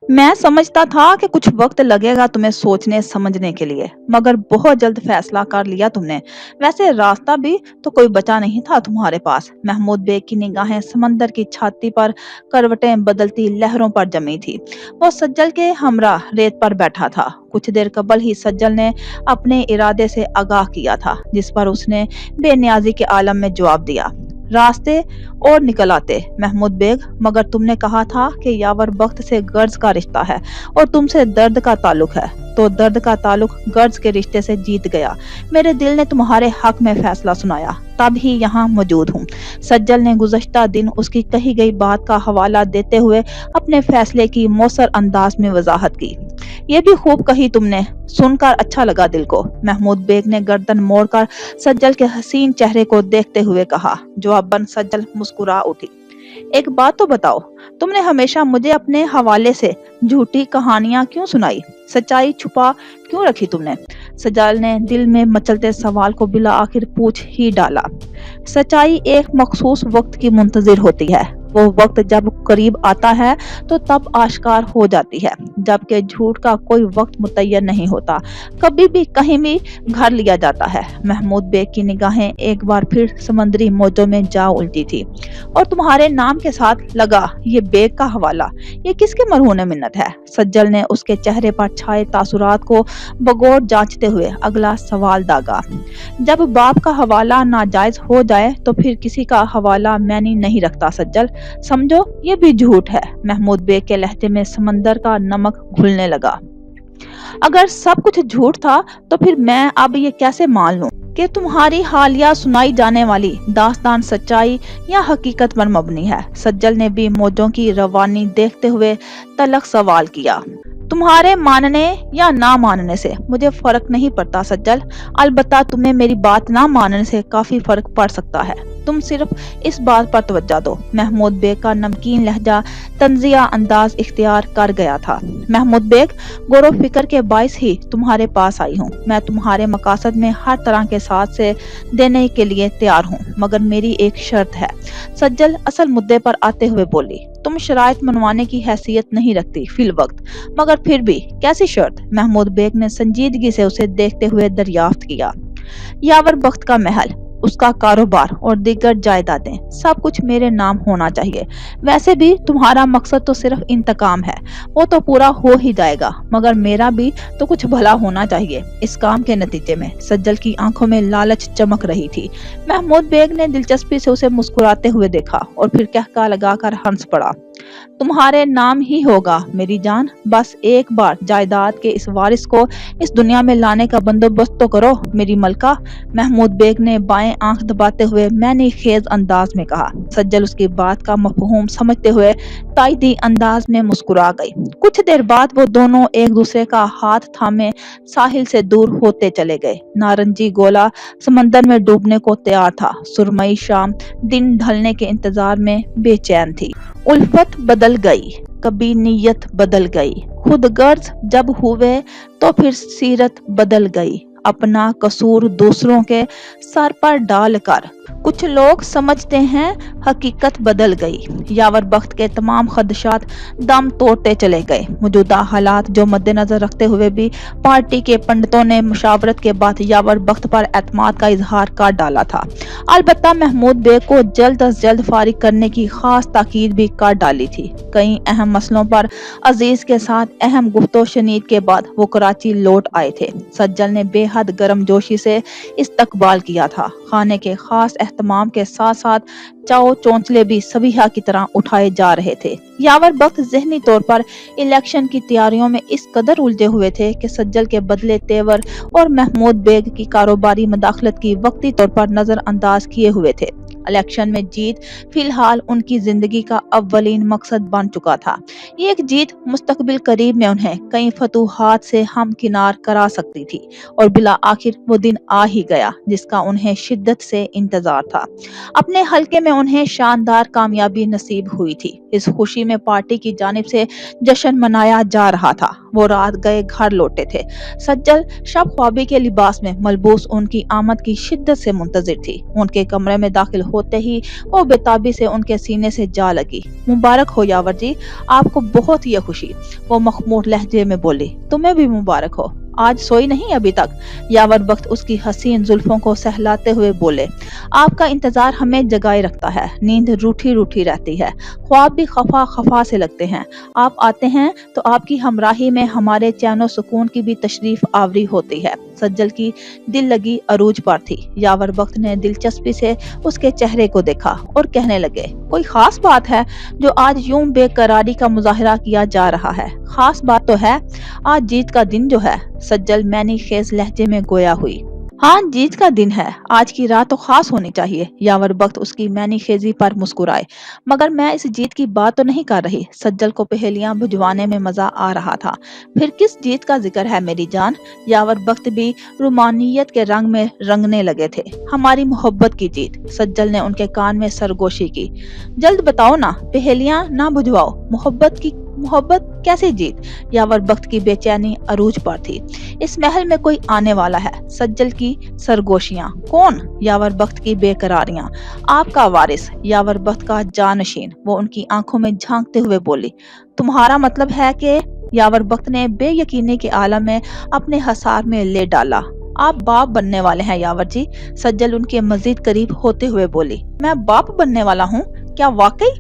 मैं समझता था कि कुछ वक्त लगेगा तुम्हें सोचने समझने के लिए, मगर बहुत जल्द फैसला कर लिया तुमने। वैसे रास्ता भी तो कोई बचा नहीं था तुम्हारे पास। महमूद बेग की निगाहें समंदर की छाती पर करवटें बदलती लहरों पर जमी थी। वो सज्जल के हमरा रेत पर बैठा था। कुछ देर कबल ही सज्जल ने अपने इरादे से आगाह किया था, जिस पर उसने बेनियाजी के आलम में जवाब दिया। रास्ते और निकल आते महमूद बेग, मगर तुमने कहा था कि यावर बख्त से गर्ज का रिश्ता है और तुमसे दर्द का ताल्लुक है, तो दर्द का ताल्लुक गर्ज के रिश्ते से जीत गया। मेरे दिल ने तुम्हारे हक में फैसला सुनाया, तब ही यहाँ मौजूद हूँ। सज्जल ने गुज़श्ता दिन उसकी कही गई बात का हवाला देते हुए अपने फैसले की मौसर अंदाज में वजाहत की। ये भी खूब कही तुमने, सुनकर अच्छा लगा दिल को। महमूद बेग ने गर्दन मोड़कर सज्जल के हसीन चेहरे को देखते हुए कहा। जवाबन सज्जल मुस्कुरा उठी। एक बात तो बताओ, तुमने हमेशा मुझे अपने हवाले से झूठी कहानियां क्यों सुनाई? सच्चाई छुपा क्यों रखी तुमने? सज्जल ने दिल में मचलते सवाल को बिला आखिर पूछ ही डाला। सच्चाई एक मखसूस वक्त की मुंतजिर होती है। वो वक्त जब करीब आता है तो तब आश्कार हो जाती है, जबकि झूठ का कोई वक्त मुतय्यन नहीं होता, कभी भी कहीं भी घर लिया जाता है। महमूद बेग की निगाहें एक बार फिर समंदरी मौजों में जा उलटी थी। और तुम्हारे नाम के साथ लगा ये बेग का हवाला, ये किसके मरहून मिन्नत है? सज्जल ने उसके चेहरे पर छाए तासुरात को बगौर जांचते हुए अगला सवाल दागा। जब बाप का हवाला नाजायज हो जाए तो फिर किसी का हवाला मैंने नहीं रखता सज्जल, समझो ये भी झूठ है। महमूद बेग के लहजे में समंदर का नमक घुलने लगा। अगर सब कुछ झूठ था तो फिर मैं अब ये कैसे मान लूं कि तुम्हारी हालिया सुनाई जाने वाली दास्तान सच्चाई या हकीकत पर मबनी है? सज्जल ने भी मौजों की रवानी देखते हुए तलख सवाल किया। तुम्हारे मानने या ना मानने से मुझे फर्क नहीं पड़ता सज्जल, अलबत्ता तुम्हें मेरी बात ना मानने से काफी फर्क पड़ सकता है। तुम सिर्फ इस बात पर तवज्जो दो। महमूद बेग का नमकीन लहजा तंजिया अंदाज इख्तियार कर गया था। महमूद बेग, गौर फिक्र के बाइस ही तुम्हारे पास आई हूँ। मैं तुम्हारे मकासद में हर तरह के साथ से देने के लिए तैयार हूँ, मगर मेरी एक शर्त है। सज्जल असल मुद्दे पर आते हुए बोली। तुम शराइत मनवाने की हैसियत नहीं रखती फिल वक्त, मगर फिर भी कैसी शर्त? महमूद बेग ने संजीदगी से उसे देखते हुए दरियाफ्त किया। यावर बख्त का महल, उसका कारोबार और दीगर जायदादें, सब कुछ मेरे नाम होना चाहिए। वैसे भी तुम्हारा मकसद तो सिर्फ इंतकाम है, वो तो पूरा हो ही जाएगा, मगर मेरा भी तो कुछ भला होना चाहिए इस काम के नतीजे में। सज्जल की आंखों में लालच चमक रही थी। महमूद बेग ने दिलचस्पी से उसे मुस्कुराते हुए देखा और फिर कहका लगाकर हंस पड़ा। तुम्हारे नाम ही होगा मेरी जान, बस एक बार जायदाद के इस वारिस को इस दुनिया में लाने का बंदोबस्त तो करो मेरी मलका। महमूद बेग ने बाएं आंख दबाते हुए मैंने खेज अंदाज में कहा। सज्जल उसकी बात का मफहूम समझते हुए ताइदी अंदाज में मुस्कुरा गई। कुछ देर बाद वो दोनों एक दूसरे का हाथ थामे साहिल से दूर होते चले गए। नारंगी गोला समंदर में डूबने को तैयार था। सुरमई शाम दिन ढलने के इंतजार में बेचैन थी। उल्फत बदल गई, कभी नीयत बदल गई, खुद गर्ज जब हुए तो फिर सीरत बदल गई। अपना कसूर दूसरों के सर पर डालकर कुछ लोग समझते हैं हकीकत बदल गई। यावर बख्त के तमाम खदशात दम तोड़ते चले गए। मौजूदा हालात जो मद्देनजर रखते हुए भी पार्टी के पंडितों ने मुशावरत के बाद यावर बख्त पर एतमाद का इजहार कर डाला था। अलबत्ता महमूद बेग को जल्द अज जल्द फारिग करने की खास ताकीद भी कर डाली थी। कई अहम मसलों पर अजीज के साथ अहम गुफ्तो शनीद के बाद वो कराची लौट आए थे। सज्जल ने बेहद गर्मजोशी से इस्तकबाल किया था। खाने के खास एहतमाम के साथ साथ चाओ चौंचले भी सबीहा की तरह उठाए जा रहे थे। यावर बख्त ज़हनी तौर पर इलेक्शन की तैयारियों में इस कदर उलझे हुए थे कि सज्जल के बदले तेवर और महमूद बेग की कारोबारी मदाखलत की वक्ती तौर पर नजरअंदाज किए हुए थे। इलेक्शन में जीत फिलहाल उनकी जिंदगी का अव्वलीन मकसद बन चुका था। ये एक जीत मुस्तकबिल करीब में उन्हें कई फतूहात से हमकिनार करा सकती थी, और बिला आखिर वो दिन आ ही गया जिसका उन्हें शिद्दत से इंतजार था। अपने हलके में उन्हें शानदार कामयाबी नसीब हुई थी। इस खुशी में पार्टी की जानिब से जश्न मनाया जा रहा था। वो रात गए घर लौटे थे। सज्जल शब ख्वाबी के लिबास में मलबूस उनकी आमद की शिद्दत से मुंतजिर थी। उनके कमरे में दाखिल होते ही वो बेताबी से उनके सीने से जा लगी। मुबारक हो यावर जी, आपको बहुत ही खुशी। वो मखमूर लहजे में बोली, तुम्हें भी मुबारक हो। आज सोई नहीं अभी तक? यावर बख्त उसकी हसीन जुल्फों को सहलाते हुए बोले, आपका इंतजार हमें जगाए रखता है। नींद रूठी रूठी रहती है, ख्वाब भी खफा खफा से लगते हैं। आप आते हैं तो आपकी हमराही में हमारे चैन और सुकून की भी तशरीफ आवरी होती है। सज्जल की दिल लगी अरूज पर थी। यावर बख्त ने दिलचस्पी से उसके चेहरे को देखा और कहने लगे, कोई खास बात है जो आज यूं बेकरारी का मुजाहरा किया जा रहा है? खास बात तो है, आज जीत का दिन जो है। सज्जल मैनी खेज लहजे में गोया हुई। हाँ, जीत का दिन है, आज की रात तो खास होनी चाहिए। यावर बख्त उसकी मैनी खेजी पर मुस्कुराए, मगर मैं इस जीत की बात तो नहीं कर रही। सज्जल को पहेलियां बुझवाने में मजा आ रहा था। फिर किस जीत का जिक्र है मेरी जान? यावर बख्त भी रुमानियत के रंग में रंगने लगे थे। हमारी मोहब्बत की जीत। सज्जल ने उनके कान में सरगोशी की। जल्द बताओ ना, पहेलियां ना बुझवाओ, मोहब्बत कैसी जीत? यावर बख्त की बेचैनी अरूज पर थी। इस महल में कोई आने वाला है। सज्जल की सरगोशियां। कौन? यावर बख्त की बेकरारियां। आपका वारिस, यावर बख्त का जानशीन। वो उनकी आंखों में झांकते हुए बोली, तुम्हारा मतलब है कि? यावर बख्त ने बेयकीनी के आलम में अपने हसार में ले डाला। आप बाप बनने वाले हैं यावर जी। सज्जल उनके मजीद करीब होते हुए बोली, मैं बाप बनने वाला हूँ? क्या वाकई?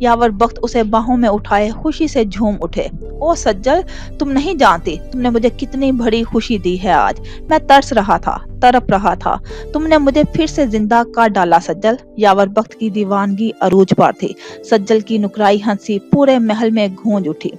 यावर बख्त उसे बाहों में उठाए खुशी से झूम उठे। ओ सज्जल, तुम नहीं जानती तुमने मुझे कितनी बड़ी खुशी दी है आज। मैं तरस रहा था, तड़प रहा था, तुमने मुझे फिर से जिंदा कर डाला सज्जल। यावर बख्त की दीवानगी अरूज पर थी। सज्जल की नुकराई हंसी पूरे महल में गूंज उठी।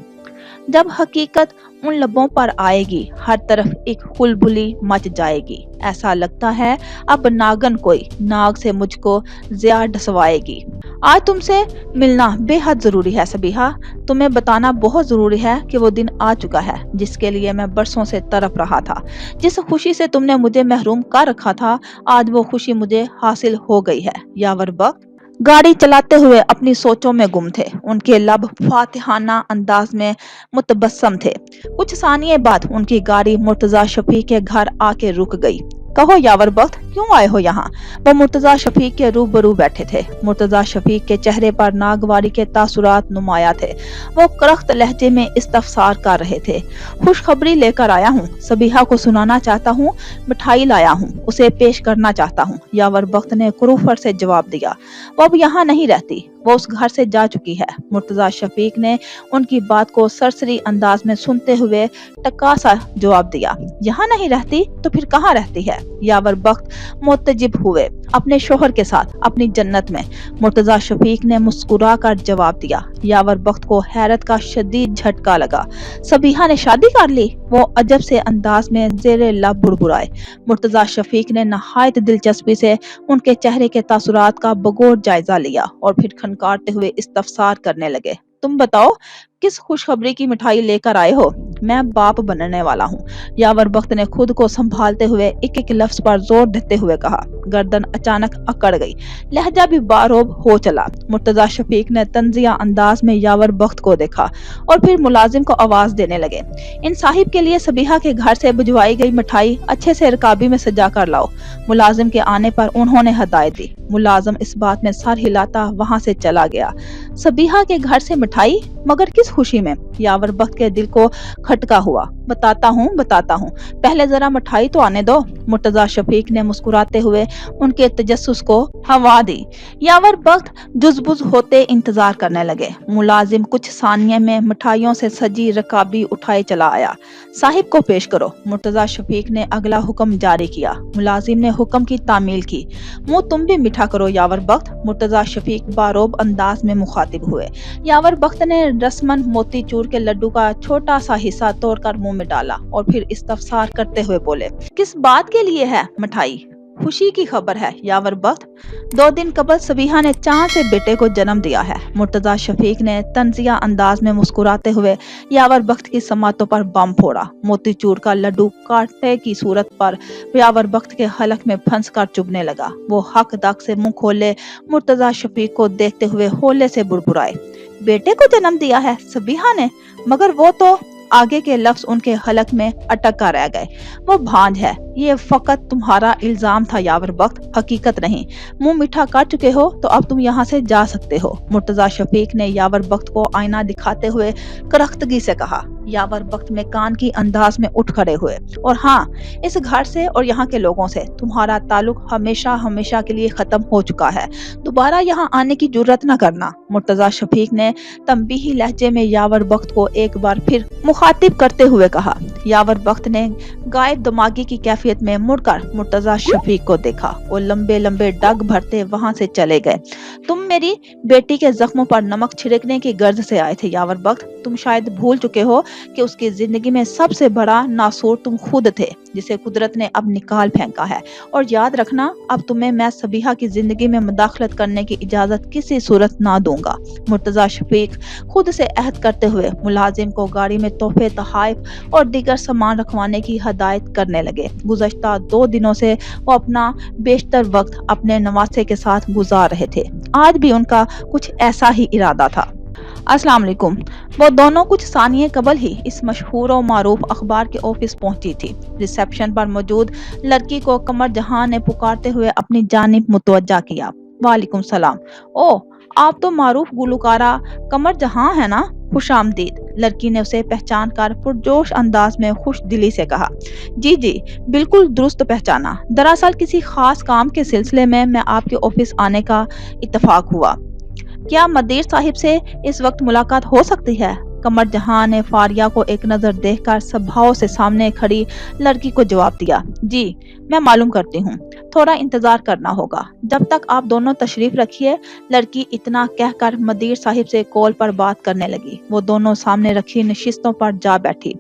जब हकीकत उन लबों पर आएगी, हर तरफ एक हुलबुली मच जाएगी। ऐसा लगता है अब नागन कोई नाग से मुझको ज़िया ढसवाएगी। आज तुमसे मिलना बेहद जरूरी है सबीहा। तुम्हें बताना बहुत जरूरी है कि वो दिन आ चुका है जिसके लिए मैं बरसों से तड़प रहा था। जिस खुशी से तुमने मुझे महरूम कर रखा था, आज वो खुशी मुझे हासिल हो गई है। यावर बख्त गाड़ी चलाते हुए अपनी सोचों में गुम थे। उनके लब फातिहाना अंदाज में मुतबस्सम थे। कुछ सानिये बाद उनकी गाड़ी मुर्तजा शफी के घर आके रुक गई। कहो यावर बख्त, क्यों आए हो यहाँ? वो मुर्तजा शफीक के रूबरू बैठे थे। मुर्तजा शफीक के चेहरे पर नागवारी के तासुरात नुमाया थे। वो करख्त लहजे में इस्तफसार कर रहे थे। खुशखबरी लेकर आया हूँ, सबीहा को सुनाना चाहता हूँ, मिठाई लाया हूँ, उसे पेश करना चाहता हूँ। यावर बख्त ने कुरूफर से जवाब दिया, वो अब यहाँ नहीं रहती, वो उस घर से जा चुकी है। मुर्तजा शफीक ने उनकी बात को सरसरी अंदाज में सुनते हुए टका सा जवाब दिया, यहाँ नहीं रहती तो फिर कहाँ रहती है? यावर बख्त मुतजिब हुए, अपने शोहर के साथ अपनी जन्नत में। मुर्तजा शफीक ने मुस्कुरा कर जवाब दिया। यावर बख्त को हैरत का शदीद झटका लगा। सबीहा ने शादी कर ली? वो अजब से अंदाज में जेरे लब बुड़बुड़ाए। मुर्तजा शफीक ने नहायत दिलचस्पी से उनके चेहरे के तासुरात का बगौर जायजा लिया और फिर खनकारते हुए इस्तफसार करने लगे, तुम बताओ किस खुशखबरी की मिठाई लेकर आए हो? मैं बाप बनने वाला हूँ। यावर बख्त ने खुद को संभालते हुए एक एक लफ्ज पर जोर देते हुए कहा। गर्दन अचानक अकड़ गई, लहजा भी बारोब हो चला। मुर्तजा शफीक ने तंजिया अंदाज में यावर बख्त को देखा और फिर मुलाजिम को आवाज देने लगे, इन साहिब के लिए सबीहा के घर से भिजवाई गई मिठाई अच्छे से रकाबी में सजा कर लाओ। मुलाजिम के आने पर उन्होंने हदायत दी। मुलाजिम इस बात में सर हिलाता वहां से चला गया। सबीहा के घर से मिठाई, मगर किस खुशी में? यावर बख्त के दिल को खटका हुआ। बताता हूँ, पहले जरा मिठाई तो आने दो। मुर्तजा शफीक ने मुस्कुराते हुए उनके तजस्सुस को हवा दी। यावर बख्त जुज़बुज़ होते इंतजार करने लगे। मुलाजिम कुछ सानिये में मिठाइयों से सजी रकाबी उठाए चला आया। साहिब को पेश करो। मुर्तजा शफीक ने अगला हुक्म जारी किया। मुलाजिम ने हुक्म की तामील की। मुंह तुम भी मीठा करो यावर बख्त। मुर्तजा शफीक बारोब अंदाज में मुखातिब हुए। यावर बख्त ने रस्मन मोती चूर के लड्डू का छोटा सा हिस्सा तोड़कर मुंह में डाला और फिर इस्तफसार करते हुए बोले, किस बात के लिए है मिठाई? खुशी की खबर है यावर बख्त। 2 दिन कबल सबीहा ने चांद से बेटे को जन्म दिया है। मुर्तजा शफीक ने तंजिया अंदाज में मुस्कुराते हुए यावर बख्त की समातों पर बम फोड़ा। मोतीचूर का लड्डू कांटे की सूरत पर यावर बख्त के हलक में फंस कर चुभने लगा। वो हक दक से मुंह खोले मुर्तजा शफीक को देखते हुए होले से बुड़बुड़ाए, बेटे को जन्म दिया है सबीहा ने? मगर वो तो आगे के लफ्ज उनके हलक में अटक कर रह गए। वो भांज है, ये फकत तुम्हारा इल्जाम था यावर बख्त, हकीकत नहीं। मुंह मीठा कर चुके हो तो अब तुम यहाँ से जा सकते हो। मुर्तजा शफीक ने यावर बख्त को आईना दिखाते हुए करख्तगी से कहा। यावर बख्त में कान की अंदाज में उठ खड़े हुए। और हाँ, इस घर से और यहाँ के लोगों से तुम्हारा ताल्लुक हमेशा हमेशा के लिए खत्म हो चुका है। दोबारा यहाँ आने की जुर्रत न करना। मुर्तजा शफीक ने तंबीही लहजे में यावर बख्त को एक बार फिर मुखातिब करते हुए कहा। यावर बख्त ने गायब दिमागी की कैफियत में मुड़कर मुर्तजा शफीक को देखा। वो लंबे लंबे डग भरते वहां से चले गए। तुम मेरी बेटी के जख्मों पर नमक छिड़कने की गर्ज से आए थे यावर बख्त। तुम शायद भूल चुके हो कि उसकी जिंदगी में सबसे बड़ा नासूर तुम खुद थे, जिसे कुदरत ने अब निकाल फेंका है। और याद रखना, अब तुम्हें मैं सबीहा की जिंदगी में मुदाखलत करने की इजाजत किसी सूरत ना दूंगा। मुर्तजा शफीक खुद से अहद करते हुए मुलाजिम को गाड़ी में तोहफे, तहाइफ और दीगर सामान रखवाने की हदायत करने लगे। गुज़श्ता 2 दिनों से वो अपना बेशतर वक्त अपने नवासे के साथ गुजार रहे थे। आज भी उनका कुछ ऐसा ही इरादा था। अस्सलाम वालेकुम। वो दोनों कुछ सानिये कबल ही इस मशहूर और मारूफ अखबार के ऑफिस पहुंची थी। रिसेप्शन पर मौजूद लड़की को कमर जहां ने पुकारते हुए अपनी जानिब मुतवज्जा किया। वालेकुम सलाम। ओ, आप तो मारूफ गुलकारा कमर जहां है ना? खुश आमदीद। लड़की ने उसे पहचान कर पुरजोश अंदाज में खुश दिली से कहा। जी जी, बिल्कुल दुरुस्त पहचाना। दरअसल किसी खास काम के सिलसिले में मैं आपके ऑफिस आने का इत्तेफाक हुआ। क्या मदीर साहिब से इस वक्त मुलाकात हो सकती है? कमर जहां ने फारिया को एक नजर देखकर सभाओं से सामने खड़ी लड़की को जवाब दिया। जी, मैं मालूम करती हूँ। थोड़ा इंतजार करना होगा। जब तक आप दोनों तशरीफ रखिए। लड़की इतना कहकर मदीर साहिब से कॉल पर बात करने लगी। वो दोनों सामने रखी नशिस्तों पर जा बैठी।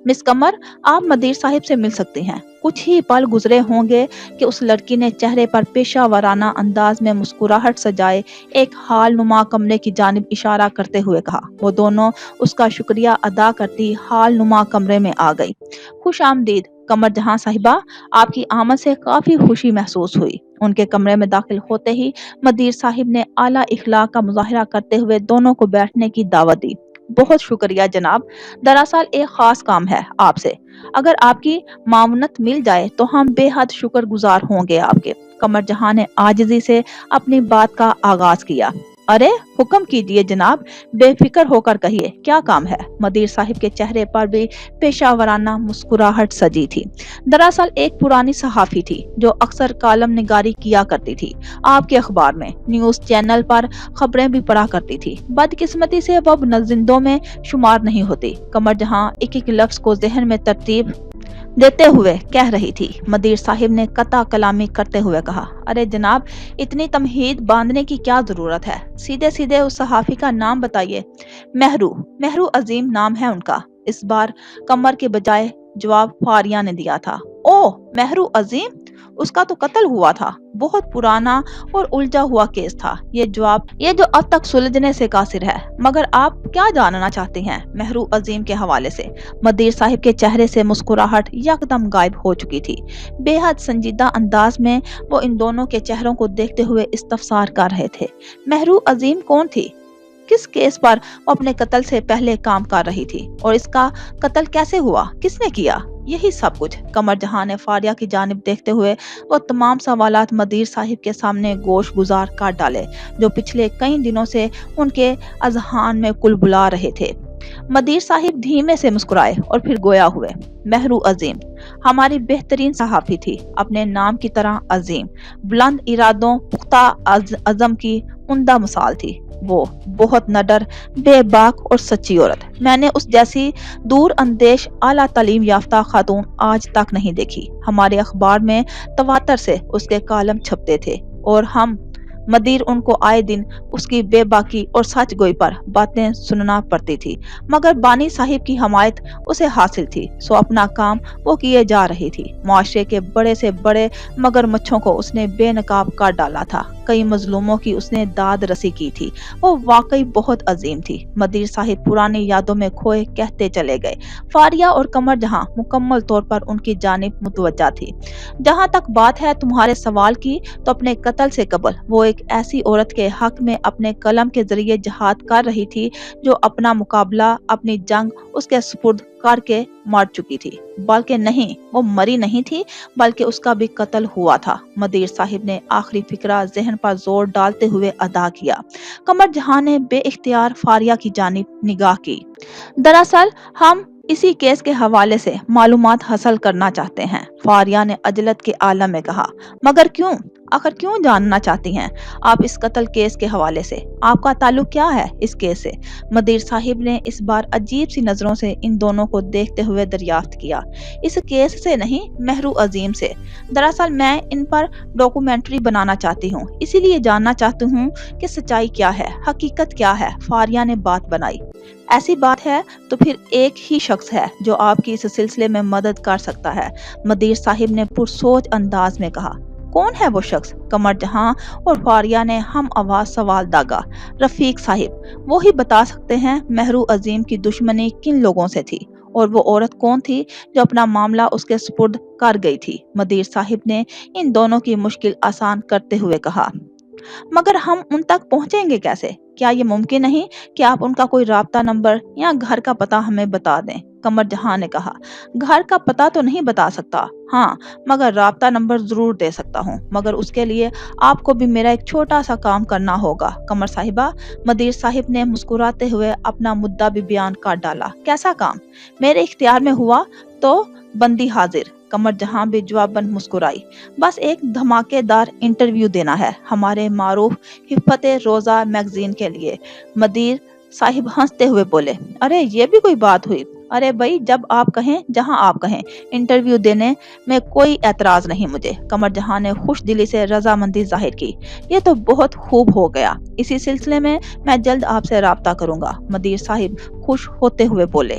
मिस कमर, आप मदीर साहिब से मिल सकती हैं। कुछ ही पल गुजरे होंगे कि उस लड़की ने चेहरे पर पेशा वराना अंदाज में मुस्कुराहट सजाए एक हाल नुमा कमरे की जानिब इशारा करते हुए कहा। वो दोनों उसका शुक्रिया अदा करती हाल नुमा कमरे में आ गई। खुश आमदीद कमर जहां साहिबा, आपकी आमद से काफी खुशी महसूस हुई। उनके कमरे में दाखिल होते ही मदीर साहिब ने आला इखलाक का मुजाहिरा करते हुए दोनों को बैठने की दावत दी। बहुत शुक्रिया जनाब। दरअसल एक खास काम है आपसे। अगर आपकी मामनत मिल जाए तो हम बेहद शुक्रगुजार होंगे आपके। कमर जहां ने आजिजी से अपनी बात का आगाज किया। अरे हुक्म कीजिए जनाब, बेफिक्र होकर कहिए, क्या काम है? मदीर साहिब के चेहरे पर भी पेशावराना मुस्कुराहट सजी थी। दरअसल एक पुरानी सहाफी थी जो अक्सर कालम निगारी किया करती थी आपके अखबार में, न्यूज चैनल पर खबरें भी पढ़ा करती थी। बदकिस्मती से वो अब जिंदों में शुमार नहीं होती। कमर जहां एक एक लफ्ज को जहन में तरतीब देते हुए कह रही थी। मदीर साहिब ने कता कलामी करते हुए कहा। अरे जनाब, इतनी तमहीद बांधने की क्या जरूरत है? सीधे सीधे उस सहाफी का नाम बताइए। मेहरू अजीम नाम है उनका। इस बार कमर के बजाय जवाब फारिया ने दिया था। ओ, मेहरू अजीम, उसका तो कत्ल हुआ था। बहुत पुराना और उलझा हुआ केस था ये जो अब तक सुलझने से कासिर है। मगर आप क्या जानना चाहते हैं मेहरू अजीम के हवाले से? मदीर साहिब के चेहरे से मुस्कुराहट यकदम गायब हो चुकी थी। बेहद संजीदा अंदाज में वो इन दोनों के चेहरों को देखते हुए इस्तफसार कर रहे थे। मेहरू अजीम कौन थी? किस केस पर वो अपने कत्ल से पहले काम कर रही थी? और इसका कत्ल कैसे हुआ? किसने किया? यही सब कुछ। कमर जहां ने फारिया की जानिब देखते हुए वो तमाम सवालात मदीर साहिब के सामने गोश गुजार कर डाले जो पिछले कई दिनों से उनके अजहान में कुलबुला रहे थे। मदीर साहिब धीमे से मुस्कुराए और फिर गोया हुए। मेहरू अजीम हमारी बेहतरीन सहाफी थी, अपने नाम की तरह अजीम, बुलंद इरादों, पुख्ता अज़म की उम्दा मिसाल थी। वो बहुत नडर, बेबाक और सच्ची औरत। मैंने उस जैसी दूर अंदेश आला तालीम याफ्ता खातून आज तक नहीं देखी। हमारे अखबार में तवातर से उसके कालम छपते थे और हम मदीर उनको आए दिन उसकी बेबाकी और सच गोई पर बातें सुनना पड़ती थी। मगर बानी साहिब की हमायत उसे हासिल थी, सो अपना काम वो किए जा रही थी। मुआशरे के बड़े से बड़े मगरमच्छों को उसने बेनकाब कर डाला था। कई मजलूमों की उसने दाद रसी की थी। वो वाकई बहुत अजीम थी। मदीर साहिब पुरानी यादों में खोए कहते चले गए। फारिया और कमर जहां मुकम्मल तौर पर उनकी जानिब मुतवज्जा थी। जहां तक बात है तुम्हारे सवाल की, तो अपने कत्ल से कबल वो एक ایک ایسی عورت کے حق میں اپنے قلم کے ذریعے جہاد کر رہی تھی جو اپنا مقابلہ اپنی جنگ اس کے سپرد کر کے مر چکی تھی۔ بلکہ نہیں، وہ مری نہیں تھی بلکہ اس کا بھی قتل ہوا تھا۔ مدیر صاحب نے آخری فقرہ ذہن پر زور ڈالتے ہوئے ادا کیا۔ قمر جہاں نے بے اختیار فاریہ کی جانب نگاہ کی۔ دراصل ہم اسی کیس کے حوالے سے معلومات حاصل کرنا چاہتے ہیں، فاریہ نے عجلت کے عالم میں کہا۔ مگر کیوں؟ آخر کیوں جاننا چاہتی ہیں آپ اس قتل کیس کے حوالے سے؟ آپ کا تعلق کیا ہے اس کیس سے؟ مدیر صاحب نے اس بار عجیب سی نظروں سے ان دونوں کو دیکھتے ہوئے دریافت کیا۔ اس کیس سے نہیں، مہرو عظیم سے۔ دراصل میں ان پر ڈاکومنٹری بنانا چاہتی ہوں، اسی لیے جاننا چاہتی ہوں کہ سچائی کیا ہے، حقیقت کیا ہے۔ فاریہ نے بات بنائی۔ ایسی بات ہے تو پھر ایک ہی شخص ہے جو آپ کی اس سلسلے میں مدد کر سکتا ہے، مدیر صاحب نے پرسوچ انداز میں کہا۔ کون ہے وہ شخص؟ قمر جہاں اور فاریہ نے ہم آواز سوال داغا۔ رفیق صاحب، وہی بتا سکتے ہیں مہرو عظیم کی دشمنی کن لوگوں سے تھی اور وہ عورت کون تھی جو اپنا معاملہ اس کے سپرد کر گئی تھی۔ مدیر صاحب نے ان دونوں کی مشکل آسان کرتے ہوئے کہا۔ مگر ہم ان تک پہنچیں گے کیسے؟ کیا یہ ممکن نہیں کہ آپ ان کا کوئی رابطہ نمبر یا گھر کا پتہ ہمیں بتا دیں؟ قمر جہاں نے کہا۔ گھر کا پتہ تو نہیں بتا سکتا، ہاں مگر رابطہ نمبر ضرور دے سکتا ہوں، مگر اس کے لیے آپ کو بھی میرا ایک چھوٹا سا کام کرنا ہوگا۔ قمر صاحبہ، مدیر صاحب نے مسکراتے ہوئے اپنا مدعا بھی بیان کر ڈالا۔ کیسا کام؟ میرے اختیار میں ہوا تو بندی حاضر۔ قمر جہاں بھی جواباً مسکرائی۔ بس ایک دھماکے دار انٹرویو دینا ہے ہمارے معروف حفت روزہ میگزین کے لیے۔ مدیر صاحب ہنستے ہوئے بولے۔ ارے یہ بھی کوئی بات ہوئی؟ ارے بھائی، جب آپ کہیں، جہاں آپ کہیں، انٹرویو دینے میں کوئی اعتراض نہیں مجھے۔ قمر جہاں نے خوش دلی سے رضامندی ظاہر کی۔ یہ تو بہت خوب ہو گیا، اسی سلسلے میں جلد آپ سے رابطہ کروں گا، مدیر صاحب خوش ہوتے ہوئے بولے۔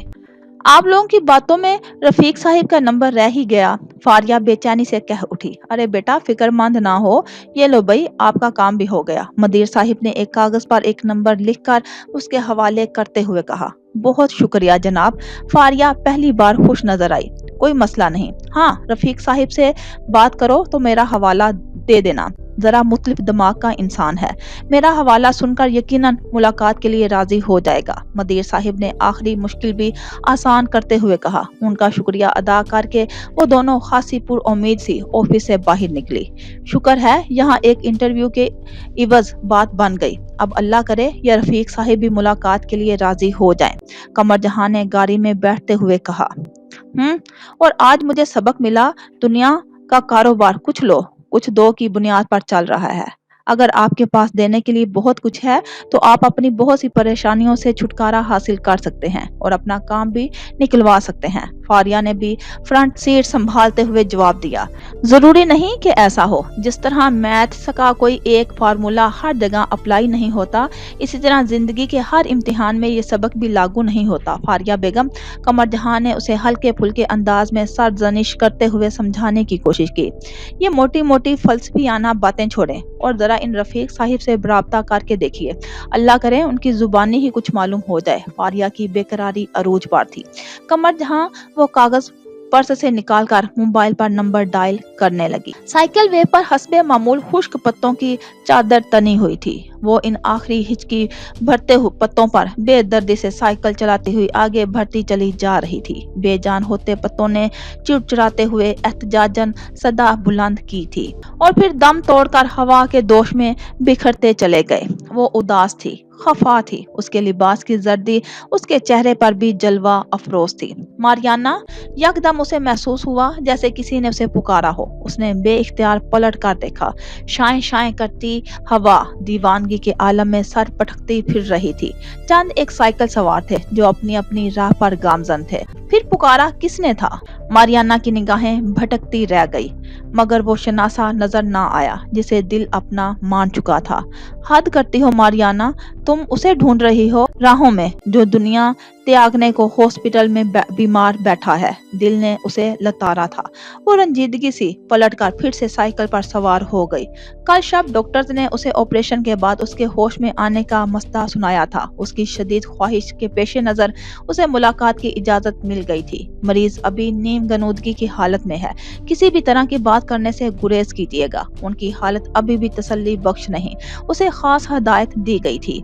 آپ لوگوں کی باتوں میں رفیق صاحب کا نمبر رہ ہی گیا، فاریہ بے چینی سے کہہ اٹھی۔ ارے بیٹا، فکر مند نہ ہو، یہ لو بھائی، آپ کا کام بھی ہو گیا۔ مدیر صاحب نے ایک کاغذ پر ایک نمبر لکھ کر اس کے حوالے کرتے ہوئے کہا۔ بہت شکریہ جناب۔ فاریہ پہلی بار خوش نظر آئی۔ کوئی مسئلہ نہیں، ہاں رفیق صاحب سے بات کرو تو میرا حوالہ دے دینا، ذرا مختلف دماغ کا انسان ہے، میرا حوالہ سن کر یقیناً ملاقات کے لیے راضی ہو جائے گا۔ مدیر صاحب نے آخری مشکل بھی آسان کرتے ہوئے کہا۔ ان کا شکریہ ادا کر کے وہ دونوں خاصی پر امید سی آفس سے باہر نکلی۔ شکر ہے یہاں ایک انٹرویو کے عوض بات بن گئی، اب اللہ کرے یہ رفیق صاحب بھی ملاقات کے لیے راضی ہو جائیں، قمر جہاں نے گاڑی میں بیٹھتے ہوئے کہا۔ اور آج مجھے سبق ملا، دنیا کا کاروبار کچھ لو کچھ دو کی بنیاد پر چل رہا ہے۔ اگر آپ کے پاس دینے کے لیے بہت کچھ ہے تو آپ اپنی بہت سی پریشانیوں سے چھٹکارا حاصل کر سکتے ہیں اور اپنا کام بھی نکلوا سکتے ہیں۔ فاریہ نے بھی فرنٹ سیٹ سنبھالتے ہوئے جواب دیا۔ ضروری نہیں کہ ایسا ہو، جس طرح میتھس کا کوئی ایک فارمولا ہر جگہ اپلائی نہیں ہوتا، اسی طرح زندگی کے ہر امتحان میں یہ سبق بھی لاگو نہیں ہوتا۔ فاریہ بیگم، قمر جہاں نے اسے ہلکے پھلکے انداز میں سرزنش کرتے ہوئے سمجھانے کی کوشش کی۔ یہ موٹی موٹی فلسفیانہ باتیں چھوڑیں اور ذرا ان رفیق صاحب سے رابطہ کر کے دیکھیے، اللہ کرے ان کی زبانی ہی کچھ معلوم ہو جائے۔ فاریہ کی بے قراری عروج پر تھی۔ قمر جہاں وہ کاغذ پرس سے نکال کر موبائل پر نمبر ڈائل کرنے لگی۔ سائیکل وے پر حسب معمول خشک پتوں کی چادر تنی ہوئی تھی۔ وہ ان آخری ہچکی بھرتے پتوں پر بے دردی سے سائیکل چلاتی ہوئی آگے بڑھتی چلی جا رہی تھی۔ بے جان ہوتے پتوں نے چڑچڑاتے ہوئے احتجاجاً صدا بلند کی تھی اور پھر دم توڑ کر ہوا کے دوش میں بکھرتے چلے گئے۔ وہ اداس تھی، خفا تھی، اس کے لباس کی زردی اس کے چہرے پر بھی جلوہ افروز تھی۔ ماریانا، یکدم اسے محسوس ہوا جیسے کسی نے اسے پکارا ہو۔ اس نے بے اختیار پلٹ کر دیکھا۔ شائیں شائیں کرتی ہوا دیوانگی کے عالم میں سر پٹکتی پھر رہی تھی۔ چند ایک سائیکل سوار تھے جو اپنی اپنی راہ پر گامزن تھے۔ پھر پکارا کس نے تھا؟ ماریانا کی نگاہیں بھٹکتی رہ گئی، مگر وہ شناسا نظر نہ آیا جسے دل اپنا مان چکا تھا۔ حد کرتی ہو ماریانا، तुम उसे ढूंढ रही हो राहों में जो दुनिया त्यागने को हॉस्पिटल में बीमार बैठा है। दिल ने उसे लताड़ा था। वो रंजीदगी सी पलटकर फिर से साइकिल पर सवार हो गई। कल शब डॉक्टर्स ने उसे ऑपरेशन के बाद उसके होश में आने का मसला सुनाया था। उसकी शदीद ख्वाहिश के पेश नजर उसे मुलाकात की इजाजत मिल गई थी। मरीज अभी नीम गनूदगी की हालत में है। किसी भी तरह की बात करने से गुरेज कीजिएगा। उनकी हालत अभी भी तसल्ली बख्श नहीं। उसे खास हदायत दी गई थी।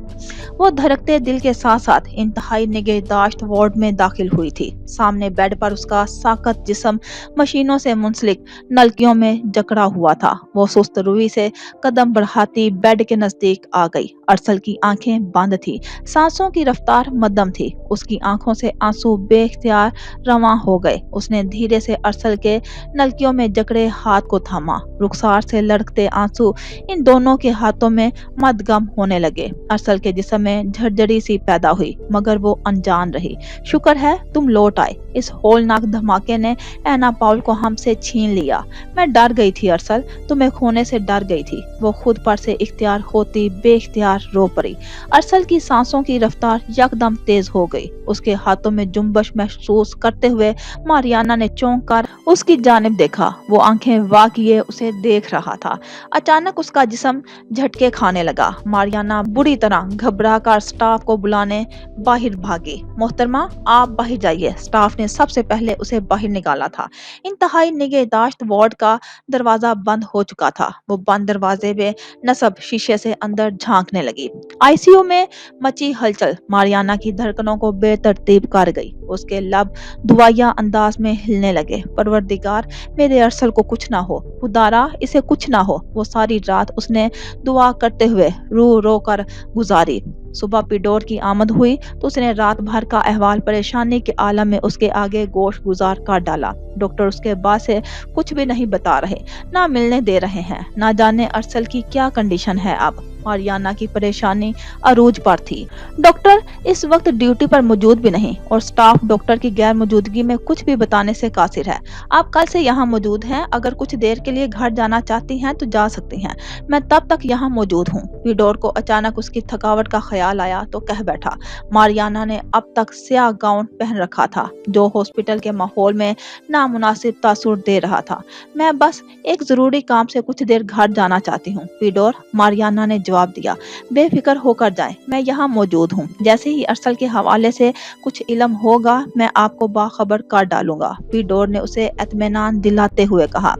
वो धड़कते दिल के साथ साथ इंतहाई निगहदाश्त वार्ड में दाखिल हुई थी। सामने बेड पर उसका साकत जिस्म मशीनों से मुंसलिक नलकियों में जकड़ा हुआ था। वो सुस्त रूई से कदम बढ़ाती बेड के नजदीक आ गई। अरसल की आंखें बंद थी, सांसों की रफ्तार मध्यम थी। उसकी आंखों से आंसू बेख्तियार रवां हो गए। उसने धीरे से अरसल के नलकियों में जकड़े हाथ को थामा। रुखसार से लड़कते आंसू इन दोनों के हाथों में मदगम होने लगे। अरसल के जिस्म में झरझरी सी पैदा हुई, मगर वो अनजान रही। शुक्र है तुम लौट आए। इस होलनाक धमाके ने एना पाउल को हमसे छीन लिया। मैं डर गई थी अरसल, तुम्हें खोने से डर गई थी। वो खुद पर से इख्तियार होती बेख्तियार रो पड़ी। अरसल की सांसों की रफ्तार यकदम तेज हो गई। उसके हाथों में जुम्बश महसूस करते हुए मारियाना ने चौंक कर उसकी जानिब देखा। वो आंखें वाकिए उसे देख रहा था। अचानक उसका जिस्म झटके खाने लगा। मारियाना बुरी तरह घबरा कर स्टाफ को बुलाने बाहर भागी। मोहतरमा आप बाहर जाइए। स्टाफ ने सबसे पहले उसे बाहर निकाला था। इंतहाई निगहदाश्त वार्ड का दरवाजा बंद हो चुका था। वो बंद दरवाजे में नसब शीशे से अंदर झांकने लगी। आईसीयू में मची हलचल मारियाना की धड़कनों को बेतरतीब कर गई। उसके लब दुआया अंदाज में हिलने लगे। परवरदिगार मेरे अरसल को कुछ ना हो, खुदारा इसे कुछ ना हो। वो सारी रात उसने दुआ करते हुए रो रो कर गुजारी। सुबह पिडोर की आमद हुई तो उसने रात भर का अहवाल परेशानी के आलम में उसके आगे गोश गुजार कर डाला। डॉक्टर उसके बाद से कुछ भी नहीं बता रहे, ना मिलने दे रहे हैं। ना जाने अरसल की क्या कंडीशन है। अब मारियाना की परेशानी अरूज पर थी। डॉक्टर इस वक्त ड्यूटी पर मौजूद भी नहीं और स्टाफ डॉक्टर की गैर मौजूदगी में कुछ भी बताने से कासिर है। आप कल से यहाँ मौजूद हैं। अगर कुछ देर के लिए घर जाना चाहती हैं तो जा सकती हैं। मैं तब तक यहाँ मौजूद हूँ। पिडोर को अचानक उसकी थकावट का ख्याल आया तो कह बैठा। मारियाना ने अब तक स्याह गाउन पहन रखा था जो हॉस्पिटल के माहौल में नामुनासिब तासुर दे रहा था। मैं बस एक जरूरी काम से कुछ देर घर जाना चाहती हूँ। पिडोर, मारियाना ने जवाब दिया। बेफिक्र होकर जाएं, मैं यहाँ मौजूद हूँ। जैसे ही अरसल के हवाले से कुछ इल्म होगा मैं आपको बाखबर कर डालूंगा। पिडोर ने उसे इत्मीनान दिलाते हुए कहा।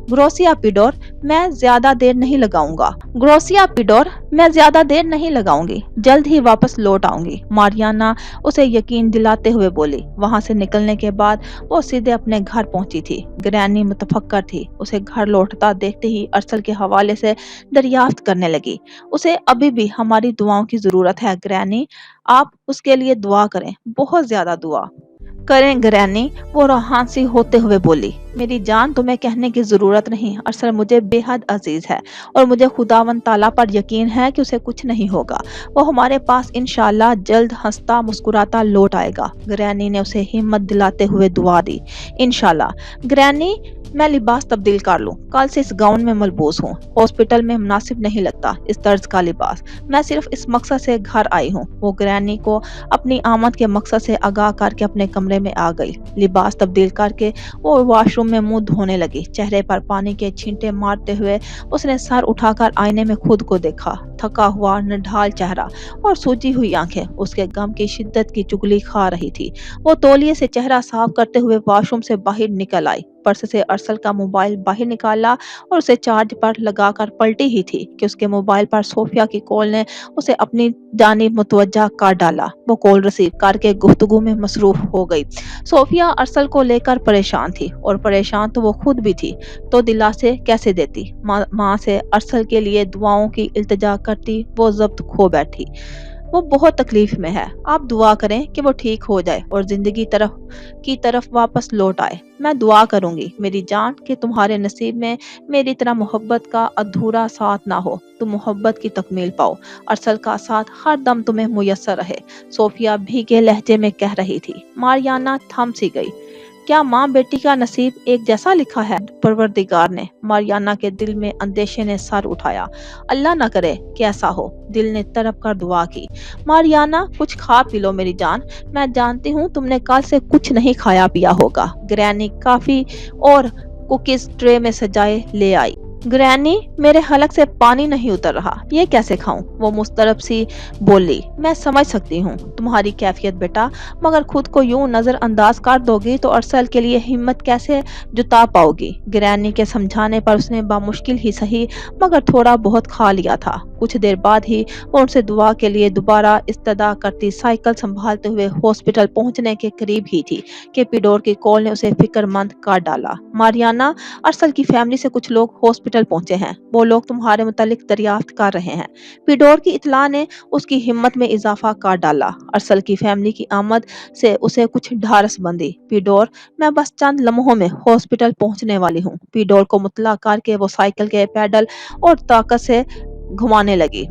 ग्रोसिया पिडोर, मैं ज्यादा देर नहीं लगाऊंगा। ग्रोसिया पिडोर, मैं ज्यादा देर नहीं लगाऊंगी, जल्द ही वापस लौट आऊंगी। मारियाना उसे यकीन दिलाते हुए बोली। वहां से निकलने के बाद वो सीधे अपने घर पहुंची थी। ग्रैनी मुतफक्कर थी। उसे घर लौटता देखते ही अरसल के हवाले से दरियाफ्त करने लगी। उसे अभी भी हमारी दुआओं की जरूरत है ग्रैनी, आप उसके लिए दुआ करें, बहुत ज्यादा दुआ करें ग्रैनी। वो रूहान सी होते हुए बोली। मेरी जान, तुम्हें कहने की जरूरत नहीं। अरसल मुझे बेहद अजीज है और मुझे खुदावन ताला पर यकीन है कि उसे कुछ नहीं होगा। वो हमारे पास इंशाल्लाह जल्द हंसता मुस्कुराता लौट आएगा। ग्रैनी ने उसे हिम्मत दिलाते हुए दुआ दी। इंशाल्लाह। ग्रैनी, मैं लिबास तब्दील कर लूं। कल से इस गाउन में मलबूस हूँ। हॉस्पिटल में मुनासिब नहीं लगता इस तर्ज का लिबास। मैं सिर्फ इस मकसद से घर आई हूँ। वो ग्रैनी को अपनी आमद के मकसद से आगाह करके अपने कमरे में आ गई। लिबास तब्दील करके वो वॉशरूम में मुंह धोने लगी। चेहरे पर पानी के छींटे मारते हुए उसने सर उठाकर आईने में खुद को देखा। थका हुआ निढाल चेहरा और सूजी हुई आंखें उसके गम की शिद्दत की चुगली खा रही थी। वो तौलिए से चेहरा साफ करते हुए वॉशरूम से बाहर निकल आई। पर्स से अरसल का मोबाइल बाहर निकाला और उसे चार्ज पर लगाकर पलटी ही थी कि उसके मोबाइल पर सोफिया की कॉल ने उसे अपनी जानिब मुतवज्जा कर डाला। वो कॉल रिसीव करके गुफ्तगू में मसरूफ हो गई। सोफिया अरसल को लेकर परेशान थी और परेशान तो वो खुद भी थी, तो दिलासे कैसे देती। माँ से अरसल के लिए दुआओं की इल्तिजा करती वो जब्त खो बैठी। वो बहुत तकलीफ में है। आप दुआ करें कि वो ठीक हो जाए और जिंदगी की तरफ वापस लौट आए। मैं दुआ करूंगी मेरी जान कि तुम्हारे नसीब में मेरी तरह मोहब्बत का अधूरा साथ ना हो। तुम मोहब्बत की तकमील पाओ। अरसल का साथ हर दम तुम्हें मुयस्सर रहे। सोफिया भीगे लहजे में कह रही थी। मारियाना थम सी गई। क्या माँ बेटी का नसीब एक जैसा लिखा है? परवरदिगार ने मारियाना के दिल में अंदेशे ने सर उठाया। अल्लाह ना करे कि ऐसा हो। दिल ने तड़प कर दुआ की। मारियाना, कुछ खा पी लो मेरी जान। मैं जानती हूँ तुमने कल से कुछ नहीं खाया पिया होगा। ग्रैनी काफी और कुकीज ट्रे में सजाए ले आई। ग्रैनी, मेरे हलक से पानी नहीं उतर रहा, ये कैसे खाऊं? वो मुस्तरब सी बोली। मैं समझ सकती हूँ तुम्हारी कैफियत बेटा, मगर खुद को यूं नजरअंदाज कर दोगी तो अरसल के लिए हिम्मत कैसे जुटा पाओगी? ग्रैनी के समझाने पर उसने बामुश्किल ही सही मगर थोड़ा बहुत खा लिया था। कुछ देर बाद ही वो उनसे दुआ के लिए दोबारा इस्तदा करती साइकिल संभालते हुए हॉस्पिटल पहुंचने के करीब ही थी कि पिडोर की कॉल ने उसे फिक्रमंद कर डाला। मारियाना, अरसल की फैमिली से कुछ लोग हॉस्पिटल पहुंचे हैं। वो लोग तुम्हारे मुतालिक दरियाफ्त कर रहे हैं। पिडोर की इत्तला ने उसकी हिम्मत में इजाफा कर डाला। अरसल की फैमिली की आमद से उसे कुछ ढारस बंधी। पिडोर, मैं बस चंद लम्हों में हॉस्पिटल पहुंचने वाली हूँ। पिडोर को मुतला करके वो साइकिल के पैडल और ताकत से घुमाने लगी।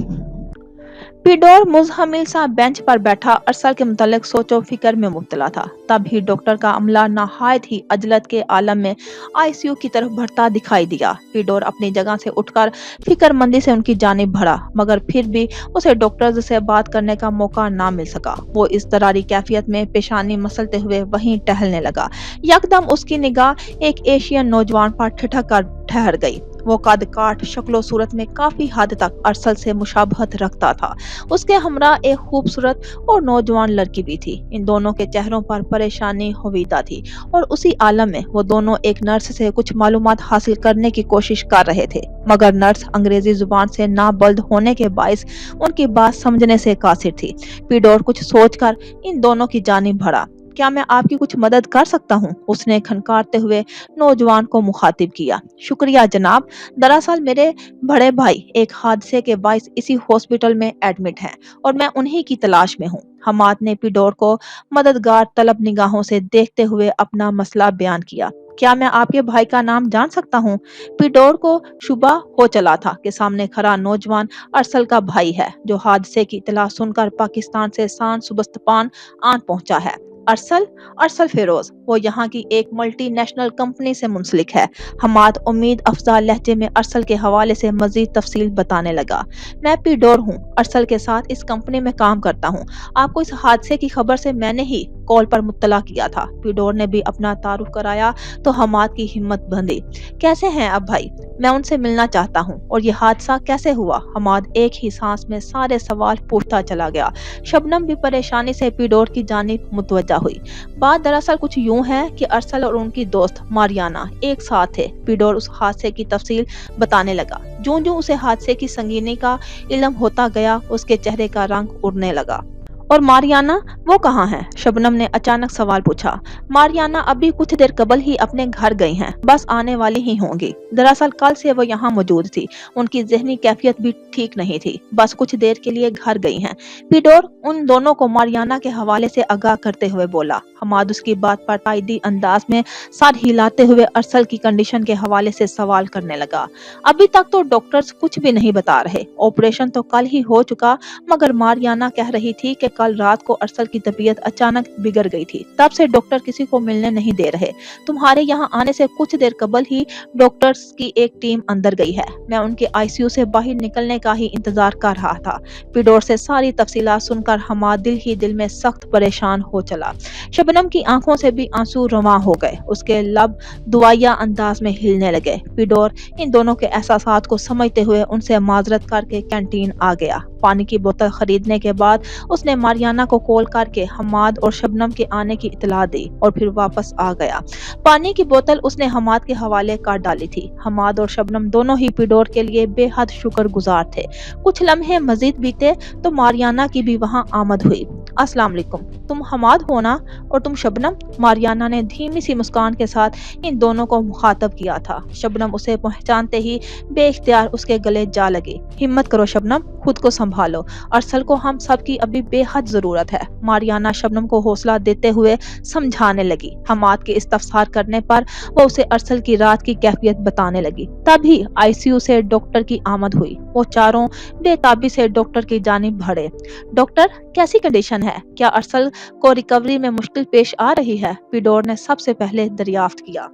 पिडोर मुजहमिल सा बेंच पर बैठा अरसल के मुतालिक सोचो फिक्र में मुब्तला था। तब ही डॉक्टर का अमला नहायत ही अजलत के आलम में आईसीयू की तरफ बढ़ता दिखाई दिया। पिडोर अपनी जगह से उठकर फिक्रमंदी से उनकी जानिब बढ़ा, मगर फिर भी उसे डॉक्टर से बात करने का मौका ना मिल सका। वो इस तरारी कैफियत में पेशानी मसलते हुए वहीं टहलने लगा। यकदम उसकी निगाह एक एशियन नौजवान पर ठिठक कर ठहर गई। वो कद काठ शक्लो सूरत में काफी हद तक अरसल से मुशाबहत रखता था। उसके हमरा एक खूबसूरत और नौजवान लड़की भी थी। इन दोनों के चेहरों पर परेशानी हवीदा थी और उसी आलम में वो दोनों एक नर्स से कुछ मालूमात हासिल करने की कोशिश कर रहे थे, मगर नर्स अंग्रेजी जुबान से नाबल्द होने के बाइस उनकी बात समझने से कासिर थी। पिडोर कुछ सोचकर इन दोनों की जानिब बढ़ा। क्या मैं आपकी कुछ मदद कर सकता हूँ? उसने खनकारते हुए नौजवान को मुखातिब किया। शुक्रिया जनाब, दरअसल मेरे बड़े भाई एक हादसे के बाइस इसी हॉस्पिटल में एडमिट हैं और मैं उन्हीं की तलाश में हूँ। हमाद ने पिडोर को मददगार तलब निगाहों से देखते हुए अपना मसला बयान किया। क्या मैं आपके भाई का नाम जान सकता हूँ? पिडोर को शुबा हो चला था कि सामने खड़ा नौजवान अरसल का भाई है, जो हादसे की इतला सुनकर पाकिस्तान से शान सुबस्तपान आन पहुंचा है। अरसल, अरसल फिरोज, वो यहाँ की एक मल्टीनेशनल कंपनी से मुंसलिक है। हमाद उम्मीद अफजा लहजे में अरसल के हवाले से मजीद तफसील बताने लगा। मैं पिडोर हूँ, अरसल के साथ इस कंपनी में काम करता हूँ। आपको इस हादसे की खबर से मैंने ही कॉल पर मुत्तला किया था। पिडोर ने भी अपना तारुफ कराया तो हमाद की हिम्मत बंधी। कैसे हैं अब भाई? मैं उनसे मिलना चाहता हूँ। और ये हादसा कैसे हुआ? हमाद एक ही सांस में सारे सवाल पूछता चला गया। शबनम भी परेशानी से पिडोर की जानिब मुतवज्जा हुई। बात दरअसल कुछ यूं है कि अरसल और उनकी दोस्त मारियाना एक साथ थे। पिडोर उस हादसे की तफसील बताने लगा। जो उसे हादसे की संगीनी का इल्म होता गया, उसके चेहरे का रंग उड़ने लगा। और मारियाना, वो कहाँ है? शबनम ने अचानक सवाल पूछा। मारियाना अभी कुछ देर कबल ही अपने घर गई हैं, बस आने वाली ही होंगी। दरअसल कल से वो यहाँ मौजूद थी। उनकी जहनी कैफियत भी ठीक नहीं थी, बस कुछ देर के लिए घर गई हैं। पिडोर उन दोनों को मारियाना के हवाले से आगाह करते हुए बोला। हमाद उसकी बात पर तायदी अंदाज में सर हिलाते हुए अरसल की कंडीशन के हवाले से सवाल करने लगा। अभी तक तो डॉक्टर्स कुछ भी नहीं बता रहे। ऑपरेशन तो कल ही हो चुका, मगर मारियाना कह रही थी कि कल रात को अरसल की तबीयत अचानक बिगड़ गई थी। तब से डॉक्टर किसी को मिलने नहीं दे रहे। तुम्हारे यहाँ आने से कुछ देर कबल ही डॉक्टर्स की एक टीम अंदर गई है। मैं उनके आईसीयू से बाहर निकलने का ही इंतजार कर रहा था। पिडोर से सारी तफसीलात सुनकर हमाद दिल ही दिल में सख्त परेशान हो चला। शबनम की आंखों से भी आंसू रवां हो गए। उसके लब दुआया अंदाज में हिलने लगे। पिडोर इन दोनों के एहसासात को समझते हुए उनसे माजरत करके कैंटीन आ गया। पानी की बोतल खरीदने के बाद उसने मारियाना को कॉल करके हमाद और शबनम के आने की इतला दी और फिर वापस आ गया। पानी की बोतल उसने हमाद के हवाले कर डाली थी। हमाद और शबनम दोनों ही पिडोर के लिए बेहद शुक्रगुजार थे। कुछ लम्हे मजीद बीते तो मारियाना की भी वहां आमद हुई। अस्सलाम वालेकुम, तुम हमाद हो ना? और तुम शबनम? मारियाना ने धीमी सी मुस्कान के साथ इन दोनों को मुखातब किया था। शबनम उसे पहचानते ही बेइख्तियार उसके गले जा लगी। हिम्मत करो शबनम, खुद को संभालो। अरसल को हम सब की अभी बेहद बहुत जरूरत है। मारियाना शबनम को हौसला देते हुए समझाने लगी। हमाद के इस्तफसार करने पर वो उसे अरसल की रात की कैफियत बताने लगी। तभी आईसीयू से डॉक्टर की आमद हुई। वो चारों बेताबी से डॉक्टर की जानिब बढ़े। डॉक्टर, कैसी कंडीशन है? क्या अरसल को रिकवरी में मुश्किल पेश आ रही है? पिडोर ने सबसे पहले दरियाफ्त किया।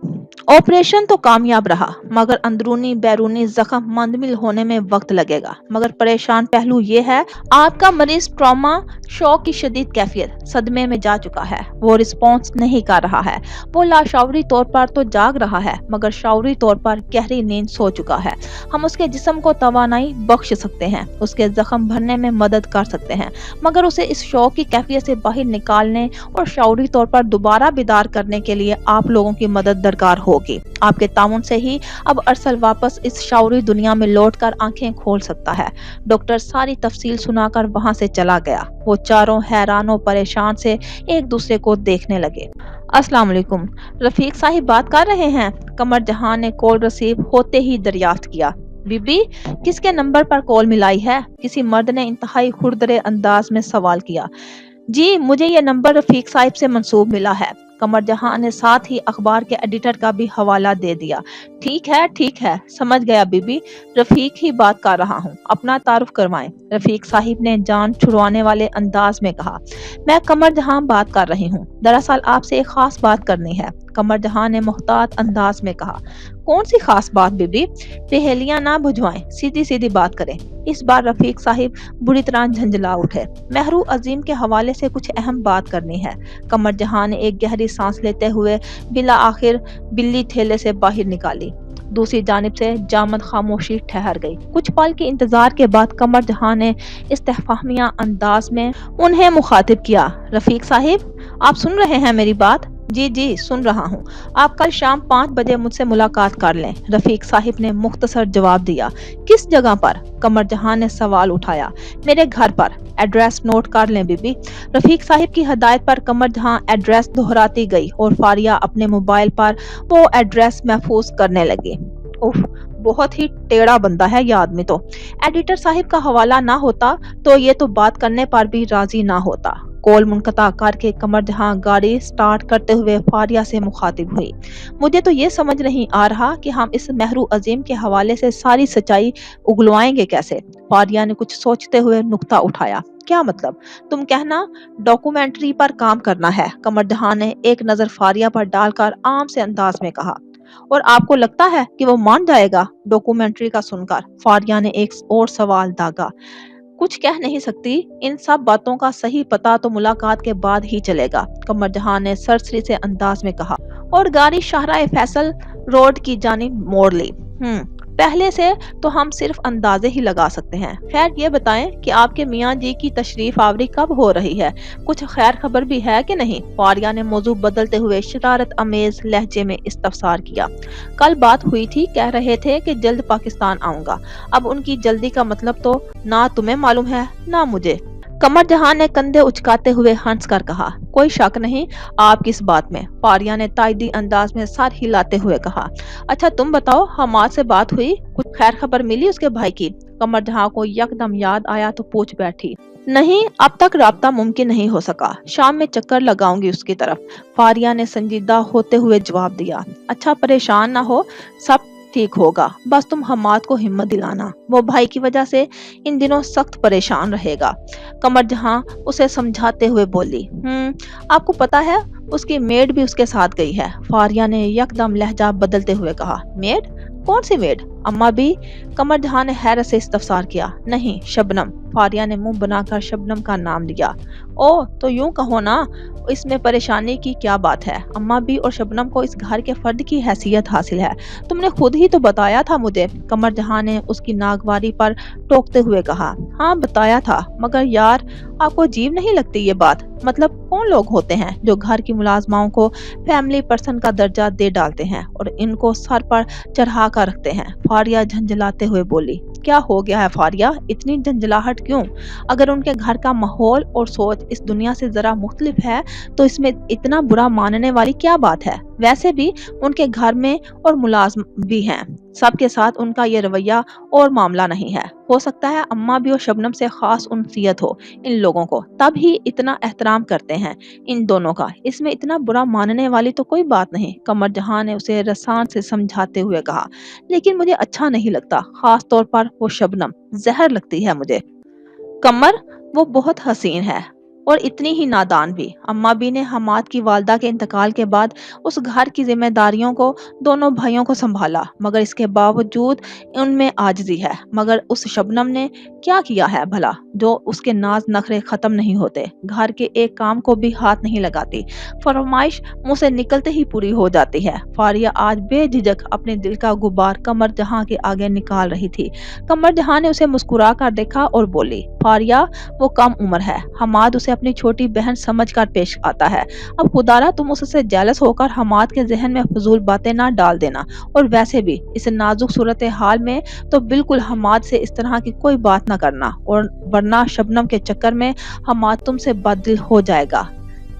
ऑपरेशन तो कामयाब रहा, मगर अंदरूनी बैरूनी जख्म मंदमिल होने में वक्त लगेगा। मगर परेशान पहलू ये है, आपका मरीज ट्रॉमा शॉक की शदीद कैफियत सदमे में जा चुका है। वो रिस्पॉन्स नहीं कर रहा है। वो लाशौरी तौर पर तो जाग रहा है, मगर शौरी तौर पर गहरी नींद सो चुका है। हम उसके जिस्म को तवानाई बख्श सकते हैं, उसके जख्म भरने में मदद कर सकते हैं, मगर उसे इस शौक की कैफियत से बाहर निकालने और शौरी तौर पर दोबारा बेदार करने के लिए आप लोगों की मदद दरकार होगी। आपके ताउन से ही अब अरसल वापस इस शौरी दुनिया में लौटकर आंखें खोल सकता है। डॉक्टर सारी तफसील सुनाकर वहां से चला गया। वो चारों हैरान और परेशान से एक दूसरे को देखने लगे। अस्सलाम वालेकुम, रफीक साहिब बात कर रहे हैं? कमर जहां ने कॉल रिसीव होते ही दरियाफ्त किया। बीबी, किसके नंबर पर कॉल मिलाई है? किसी मर्द ने इंतहाई खुरदरे अंदाज में सवाल किया। जी, मुझे ये नंबर रफीक साहिब से मंसूब मिला है। कमर जहां ने साथ ही अखबार के एडिटर का भी हवाला दे दिया। ठीक है, समझ गया बीबी, रफीक ही बात कर रहा हूँ, अपना तारुफ करवाएं। रफीक साहिब ने जान छुड़वाने वाले अंदाज में कहा। मैं कमर जहां बात कर रही हूँ, दरअसल आपसे एक खास बात करनी है। कमर जहां ने मुहतात अंदाज में कहा। कौन सी खास बात बीबी? पहेलियां ना बुझवाएं, सीधी सीधी बात करें। इस बार रफीक साहिब बुरी तरह झंझला उठे। महरू अजीम के हवाले से कुछ अहम बात करनी है। कमर जहां ने एक गहरी सांस लेते हुए बिला आखिर बिल्ली ठेले से बाहर निकाली। दूसरी जानिब से जामद खामोशी ठहर गई। कुछ पल के इंतजार के बाद कमर जहां ने इस्तेफामिया अंदाज में उन्हें मुखातिब किया। रफीक साहिब, आप सुन रहे हैं मेरी बात? जी, सुन रहा हूँ। आप कल शाम 5 बजे मुझसे मुलाकात कर लें। रफीक साहिब ने मुख्तसर जवाब दिया। किस जगह पर? कमर जहां ने सवाल उठाया। मेरे घर पर। एड्रेस नोट कर लें बीबी। रफीक साहिब की हदायत पर कमर जहां एड्रेस दोहराती गई और फारिया अपने मोबाइल पर वो एड्रेस महफूज करने लगी। उफ, बहुत ही टेढ़ा बंदा है ये आदमी तो। एडिटर साहिब का हवाला ना होता तो ये तो बात करने पर भी राजी ना होता। कॉल मुनक़ता करके कमर जहां गाड़ी स्टार्ट करते हुए फारिया से मुखातिब हुई। मुझे तो ये समझ नहीं आ रहा कि हम इस महरू अजीम के हवाले से सारी सच्चाई उगलवाएंगे कैसे? फारिया ने कुछ सोचते हुए नुक्ता उठाया। क्या मतलब? तुम कहना डॉक्यूमेंट्री पर काम करना है? कमर जहां ने एक नजर फारिया पर डालकर आम से अंदाज में कहा। और आपको लगता है कि वो मान जाएगा डॉक्यूमेंट्री का सुनकर? फारिया ने एक और सवाल दागा। कुछ कह नहीं सकती, इन सब बातों का सही पता तो मुलाकात के बाद ही चलेगा। कमर जहां ने सरसरी से अंदाज में कहा और गाड़ी शाहराए फैसल रोड की जानिब मोड़ ली। पहले से तो हम सिर्फ अंदाजे ही लगा सकते हैं। खैर ये बताएं कि आपके मियाँ जी की तशरीफ आवरी कब हो रही है? कुछ खैर खबर भी है कि नहीं? फारिया ने मौजू बदलते हुए शरारत अमेज लहजे में इस्तफसार किया। कल बात हुई थी, कह रहे थे कि जल्द पाकिस्तान आऊंगा। अब उनकी जल्दी का मतलब तो ना तुम्हें मालूम है ना मुझे। कमर जहां ने कंधे उचकाते हुए हंस कर कहा। कोई शक नहीं आप किस बात में? फारिया ने ताइदी अंदाज में सर हिलाते हुए कहा। अच्छा तुम बताओ, हमाद से बात हुई? कुछ खैर खबर मिली उसके भाई की? कमर जहां को यकदम याद आया तो पूछ बैठी। नहीं, अब तक राब्ता मुमकिन नहीं हो सका। शाम में चक्कर लगाऊंगी उसकी तरफ। फारिया ने संजीदा होते हुए जवाब दिया। अच्छा परेशान ना हो, सब ठीक होगा, बस तुम हमाद को हिम्मत दिलाना। वो भाई की वजह से इन दिनों सख्त परेशान रहेगा। कमर जहां उसे समझाते हुए बोली। आपको पता है उसकी मेड भी उसके साथ गई है। फारिया ने यकदम लहजा बदलते हुए कहा। मेड? कौन सी मेड? अम्मा भी? कमर जहां ने हैरत से इस्तफसार किया। नहीं, शबनम। फारिया ने मुंह बनाकर शबनम का नाम लिया। ओ, तो यूं कहो ना, इसमें परेशानी की क्या बात है? अम्मा भी और शबनम को इस घर के फर्द की हैसियत हासिल है। तुमने खुद ही तो बताया था मुझे। कमर जहां ने उसकी नागवारी पर टोकते हुए कहा। हाँ बताया था, मगर यार आपको अजीब नहीं लगती ये बात? मतलब कौन लोग होते हैं जो घर की मुलाजमाओं को फैमिली पर्सन का दर्जा दे डालते हैं और इनको सर पर चढ़ा कर रखते हैं? फारिया झंझलाते हुए बोली। क्या हो गया है फारिया, इतनी झंझलाहट क्यों? अगर उनके घर का माहौल और सोच इस दुनिया से जरा मुख्तलिफ है तो इसमें इतना बुरा मानने वाली क्या बात है? वैसे भी उनके घर में और मुलाजिम भी हैं, सबके साथ उनका ये रवैया और मामला नहीं है। हो सकता है अम्मा भी और शबनम से खास उनसियत हो इन लोगों को, तब ही इतना एहतराम करते हैं इन दोनों का। इसमें इतना बुरा मानने वाली तो कोई बात नहीं, कमर जहां ने उसे रसान से समझाते हुए कहा। लेकिन मुझे अच्छा नहीं लगता, खास तौर पर वो शबनम, जहर लगती है मुझे। कमर, वो बहुत हसीन है और इतनी ही नादान भी। अम्मा भी ने हमाद की वालदा के इंतकाल के बाद उस घर की जिम्मेदारियों को दोनों भाइयों को संभाला, मगर इसके बावजूद उनमें आजिज़ी है। मगर उस शबनम ने क्या किया है भला जो उसके नाज नखरे खत्म नहीं होते, घर के एक काम को भी हाथ नहीं लगाती, फरमाइश मुंह से निकलते ही पूरी हो जाती है। फारिया आज बेझिझक अपने दिल का गुबार कमर जहां के आगे निकाल रही थी। कमर जहां ने उसे मुस्कुरा कर देखा और बोली, फारिया, वो कम उम्र है, हमाद उसे अपनी छोटी बहन समझकर पेश आता है। अब खुदारा तुम उससे जेलस होकर हमाद के जहन में फजूल बातें ना डाल देना। और वैसे भी इस नाजुक सूरत हाल में तो बिल्कुल हमाद से इस तरह की कोई बात ना करना, और वरना शबनम के चक्कर में हमाद तुमसे बददिल हो जाएगा।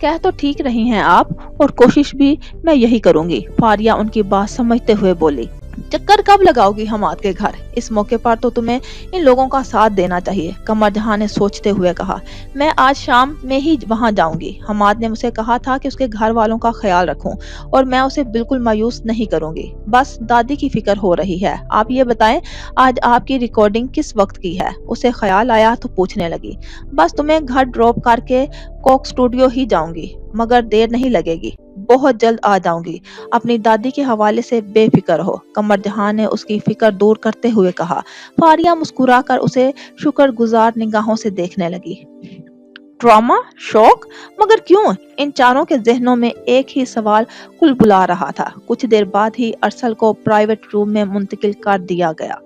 कह तो ठीक रही हैं आप, और कोशिश भी मैं यही करूंगी। फारिया उनकी बात समझते हुए बोली, चक्कर कब लगाओगी हमाद के घर? इस मौके पर तो तुम्हें इन लोगों का साथ देना चाहिए। कमर जहां ने सोचते हुए कहा, मैं आज शाम में ही वहां जाऊंगी। हमाद ने मुझे कहा था कि उसके घर वालों का ख्याल रखूं और मैं उसे बिल्कुल मायूस नहीं करूंगी। बस दादी की फिक्र हो रही है। आप ये बताएं, आज आपकी रिकॉर्डिंग किस वक्त की है? उसे ख्याल आया तो पूछने लगी। बस तुम्हें घर ड्रॉप करके कोक स्टूडियो ही जाऊंगी, मगर देर नहीं लगेगी, बहुत जल्द आ जाऊंगी। अपनी दादी के हवाले से बेफिक्र हो। कमर जहां ने उसकी फिक्र दूर करते हुए कहा। फारिया मुस्कुराकर उसे शुक्रगुजार निगाहों से देखने लगी। ट्रॉमा, शौक, मगर क्यों? इन चारों के जहनों में एक ही सवाल कुलबुला रहा था। कुछ देर बाद ही अरसल को प्राइवेट रूम में मुंतकिल कर दिया गया।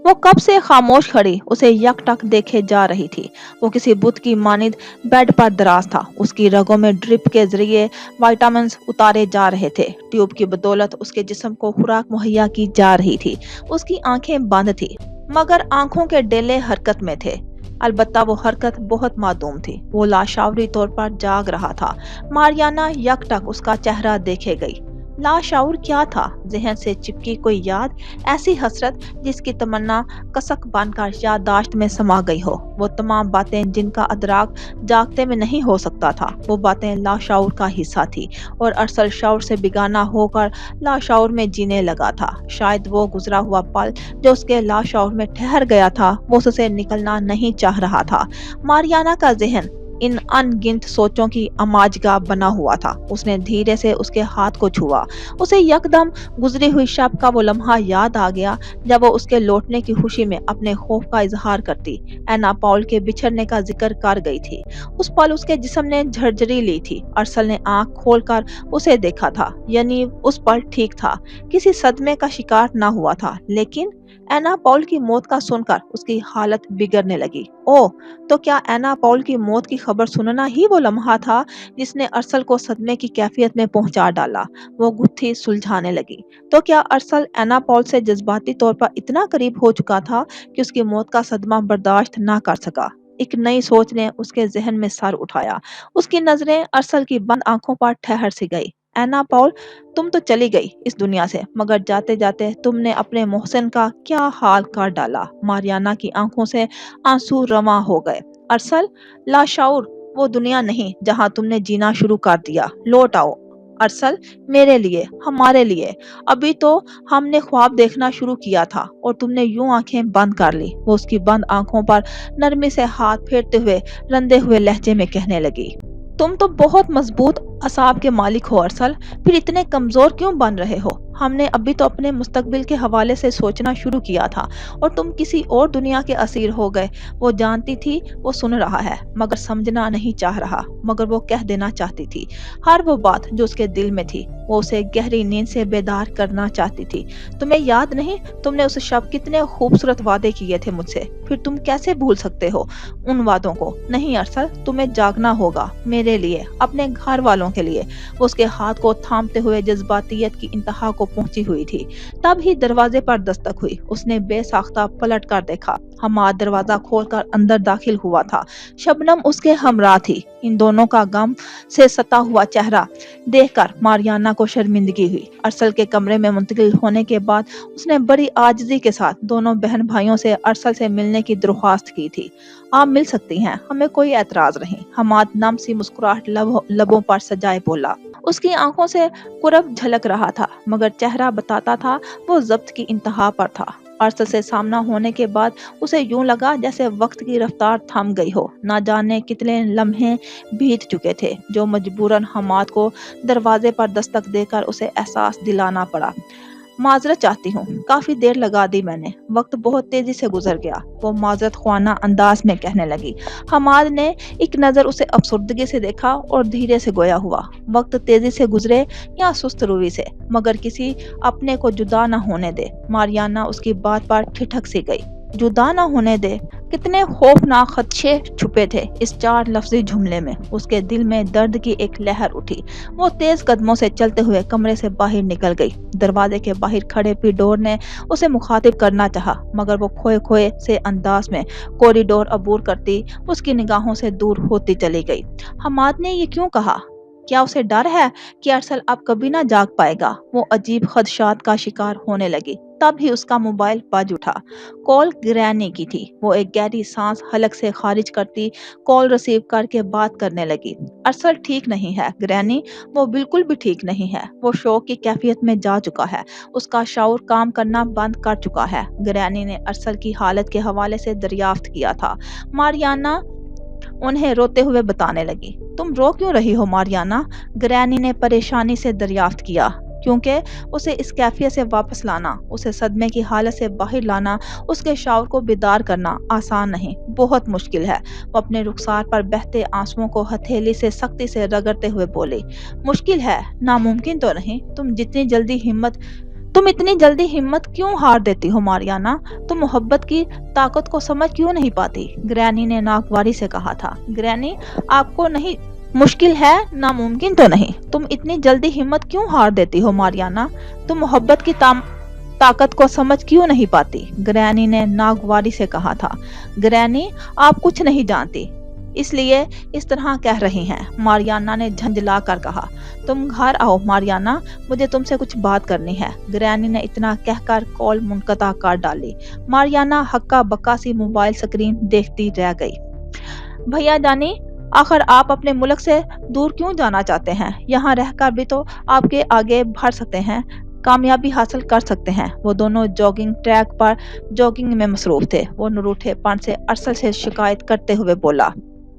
वो कब से खामोश खड़ी उसे यकटक देखे जा रही थी। वो किसी बुत की मानिंद बेड पर दराज था। उसकी रगों में ड्रिप के जरिए विटामिन्स उतारे जा रहे थे। ट्यूब की बदौलत उसके जिस्म को खुराक मुहैया की जा रही थी। उसकी आंखें बंद थी, मगर आंखों के डेले हरकत में थे। अलबत्ता वो हरकत बहुत मादूम थी। वो लाशावरी तौर पर जाग रहा था। मारियाना यकटक उसका चेहरा देखे गई। लाशाऊर क्या था? जहन से चिपकी कोई याद, ऐसी हसरत जिसकी तमन्ना कसक बनकर याददाश्त में समा गई हो। वो तमाम बातें जिनका अदराक जागते में नहीं हो सकता था, वो बातें लाशाऊर का हिस्सा थी, और अरसल शऊर से बेगाना होकर लाशाऊर में जीने लगा था। शायद वो गुजरा हुआ पल जो उसके लाशाऊर में ठहर गया था, वो उससे निकलना नहीं चाह रहा था। मारियाना का जहन इन अनगिनत सोचों की अमाजगाह बना हुआ था। उसने धीरे से उसके हाथ को छुआ। उसे यकदम गुजरी हुई शब का वो लम्हा याद आ गया जब वो उसके लौटने की खुशी में अपने खौफ का इजहार करती एना पॉल के बिछड़ने का जिक्र कर गई थी। उस पल उसके जिस्म ने झरझरी ली थी। अरसल ने आंख खोलकर उसे देखा था, यानी उस पल ठीक था, किसी सदमे का शिकार ना हुआ था। लेकिन एना पॉल की मौत का सुनकर उसकी हालत बिगड़ने लगी। ओह, तो क्या एना पॉल की मौत की खबर सुनना ही वो लम्हा था जिसने अरसल को सदमे की कैफियत में पहुंचा डाला? वो गुत्थी सुलझाने लगी। तो क्या अरसल एना पॉल से जज्बाती तौर पर इतना करीब हो चुका था कि उसकी मौत का सदमा बर्दाश्त ना कर सका? एक नई सोच ने उसके जहन में सर उठाया। उसकी नजरें अरसल की बंद आंखों पर ठहर सी गई। एना पॉल, तुम तो चली गई इस दुनिया से, मगर जाते जाते तुमने अपने मोहसिन का क्या हाल कर डाला। मारियाना की आंखों से आंसू रवा हो गए। अरसल, लाशाऊर, वो दुनिया नहीं जहां तुमने जीना शुरू कर दिया। लौट आओ अरसल, मेरे लिए, हमारे लिए। अभी तो हमने ख्वाब देखना शुरू किया था और तुमने यूं आंखें बंद कर ली। वो उसकी बंद आंखों पर नरमी से हाथ फेरते हुए रंधे हुए लहजे में कहने लगी, तुम तो बहुत मजबूत असाब के मालिक हो अरसल, फिर इतने कमजोर क्यों बन रहे हो? हमने अभी तो अपने मुस्तकबिल के हवाले से सोचना शुरू किया था और तुम किसी और दुनिया के असीर हो गए। वो जानती थी वो सुन रहा है, मगर समझना नहीं चाह रहा, मगर वो कह देना चाहती थी। हर वो बात जो उसके दिल में थी, वो उसे गहरी नींद से बेदार करना चाहती थी। तुम्हें याद नहीं, तुमने उस शब कितने खूबसूरत वादे किए थे मुझसे, फिर तुम कैसे भूल सकते हो उन वादों को? नहीं अरसल, तुम्हें जागना होगा, मेरे लिए, अपने घर वालों के लिए। वो उसके हाथ को थामते हुए जज्बातियत की इंतहा को पहुंची हुई थी। तब ही दरवाजे पर दस्तक हुई। उसने बेसाख्ता पलट कर देखा। हमाद दरवाजा खोलकर अंदर दाखिल हुआ था। शबनम उसके हमरा थी। इन दोनों का गम से सता हुआ चेहरा देखकर मारियाना को शर्मिंदगी हुई। अरसल के कमरे में मुंतकिल होने के बाद उसने बड़ी आजिज़ी के साथ दोनों बहन भाइयों से अरसल से मिलने की दरख्वास्त की थी। आप मिल सकती हैं, हमें कोई एतराज नहीं। हमाद नम सी मुस्कुराहट लबों पर सजाए बोला। उसकी आंखों से कुरब झलक रहा था, मगर चेहरा बताता था वो जब्त की इंतहा पर था। अरसल से सामना होने के बाद उसे यूं लगा जैसे वक्त की रफ्तार थम गई हो। ना जाने कितने लम्हे बीत चुके थे जो मजबूरन हमाद को दरवाजे पर दस्तक देकर उसे एहसास दिलाना पड़ा। माजरत चाहती हूँ, काफी देर लगा दी मैंने, वक्त बहुत तेजी से गुजर गया, वो माजरत ख्वाना अंदाज में कहने लगी। हमाद ने एक नजर उसे अफसुर्दगी से देखा और धीरे से गोया हुआ। वक्त तेजी से गुजरे या सुस्त रूई से, मगर किसी अपने को जुदा न होने दे। मारियाना उसकी बात पर ठिठक सी गई। जुदा न होने दे, कितने खौफनाक खदशे छुपे थे इस चार लफ्जी जुमले में। उसके दिल में दर्द की एक लहर उठी। वो तेज कदमों से चलते हुए कमरे से बाहर निकल गई। दरवाजे के बाहर खड़े पिडोर ने उसे मुखातिब करना चाहा, मगर वो खोए खोए से अंदाज में कॉरिडोर अबूर करती उसकी निगाहों से दूर होती चली गई। हमाद ने ये क्यों कहा? क्या उसे डर है कि अरसल अब कभी ना जाग पाएगा? वो अजीब खदशात का शिकार होने लगी। तब ही उसका मोबाइल बज उठा। कॉल ग्रैनी की थी। वो एक गहरी सांस हलक से खारिज करती कॉल रिसीव करके बात करने लगी। अरसल ठीक नहीं है ग्रैनी, वो बिल्कुल भी ठीक नहीं है। वो शौक की कैफियत में जा चुका है। उसका शऊर काम करना बंद कर चुका है। ग्रैनी ने अरसल की हालत के हवाले से दरियाफ्त किया था। मारियाना उन्हें रोते हुए बताने लगी। तुम रो क्यों रही हो मारियाना? ग्रैनी ने परेशानी से दरियाफ्त किया। क्योंकि उसे इस कैफियत से वापस लाना, उसे सदमे की हालत से बाहर लाना, उसके शऊर को बेदार करना आसान नहीं, बहुत मुश्किल है। वो अपने रुखसार पर बहते आंसुओं को हथेली से सख्ती से रगड़ते हुए बोली। मुश्किल है, नामुमकिन तो नहीं। तुम इतनी जल्दी हिम्मत क्यों हार देती हो मारियाना? तुम मोहब्बत की ताकत को समझ क्यों नहीं पाती? ग्रैनी ने नागवारी से कहा था। ग्रैनी, आपको नहीं, मुश्किल है, नामुमकिन तो नहीं। तुम इतनी जल्दी हिम्मत क्यों हार देती हो मारियाना? तुम मोहब्बत की ताकत को समझ क्यों नहीं पाती? ग्रैनी ने नागवारी से कहा था। ग्रैनी, आप कुछ नहीं जानती, इसलिए इस तरह कह रही हैं। मारियाना ने झंझला कर कहा। तुम घर आओ मारियाना, मुझे तुमसे कुछ बात करनी है। ग्रैनी ने इतना कहकर कॉल मुनक़ता कर डाली। मारियाना हक्का बक्का सी मोबाइल स्क्रीन देखती रह गई। भैया जानी, आखिर आप अपने मुल्क से दूर क्यों जाना चाहते हैं? यहाँ रहकर भी तो आपके आगे बढ़ सकते हैं, कामयाबी हासिल कर सकते हैं। वो दोनों जॉगिंग ट्रैक पर जॉगिंग में मसरूफ थे। वो नरूठेपन से अरसल से शिकायत करते हुए बोला।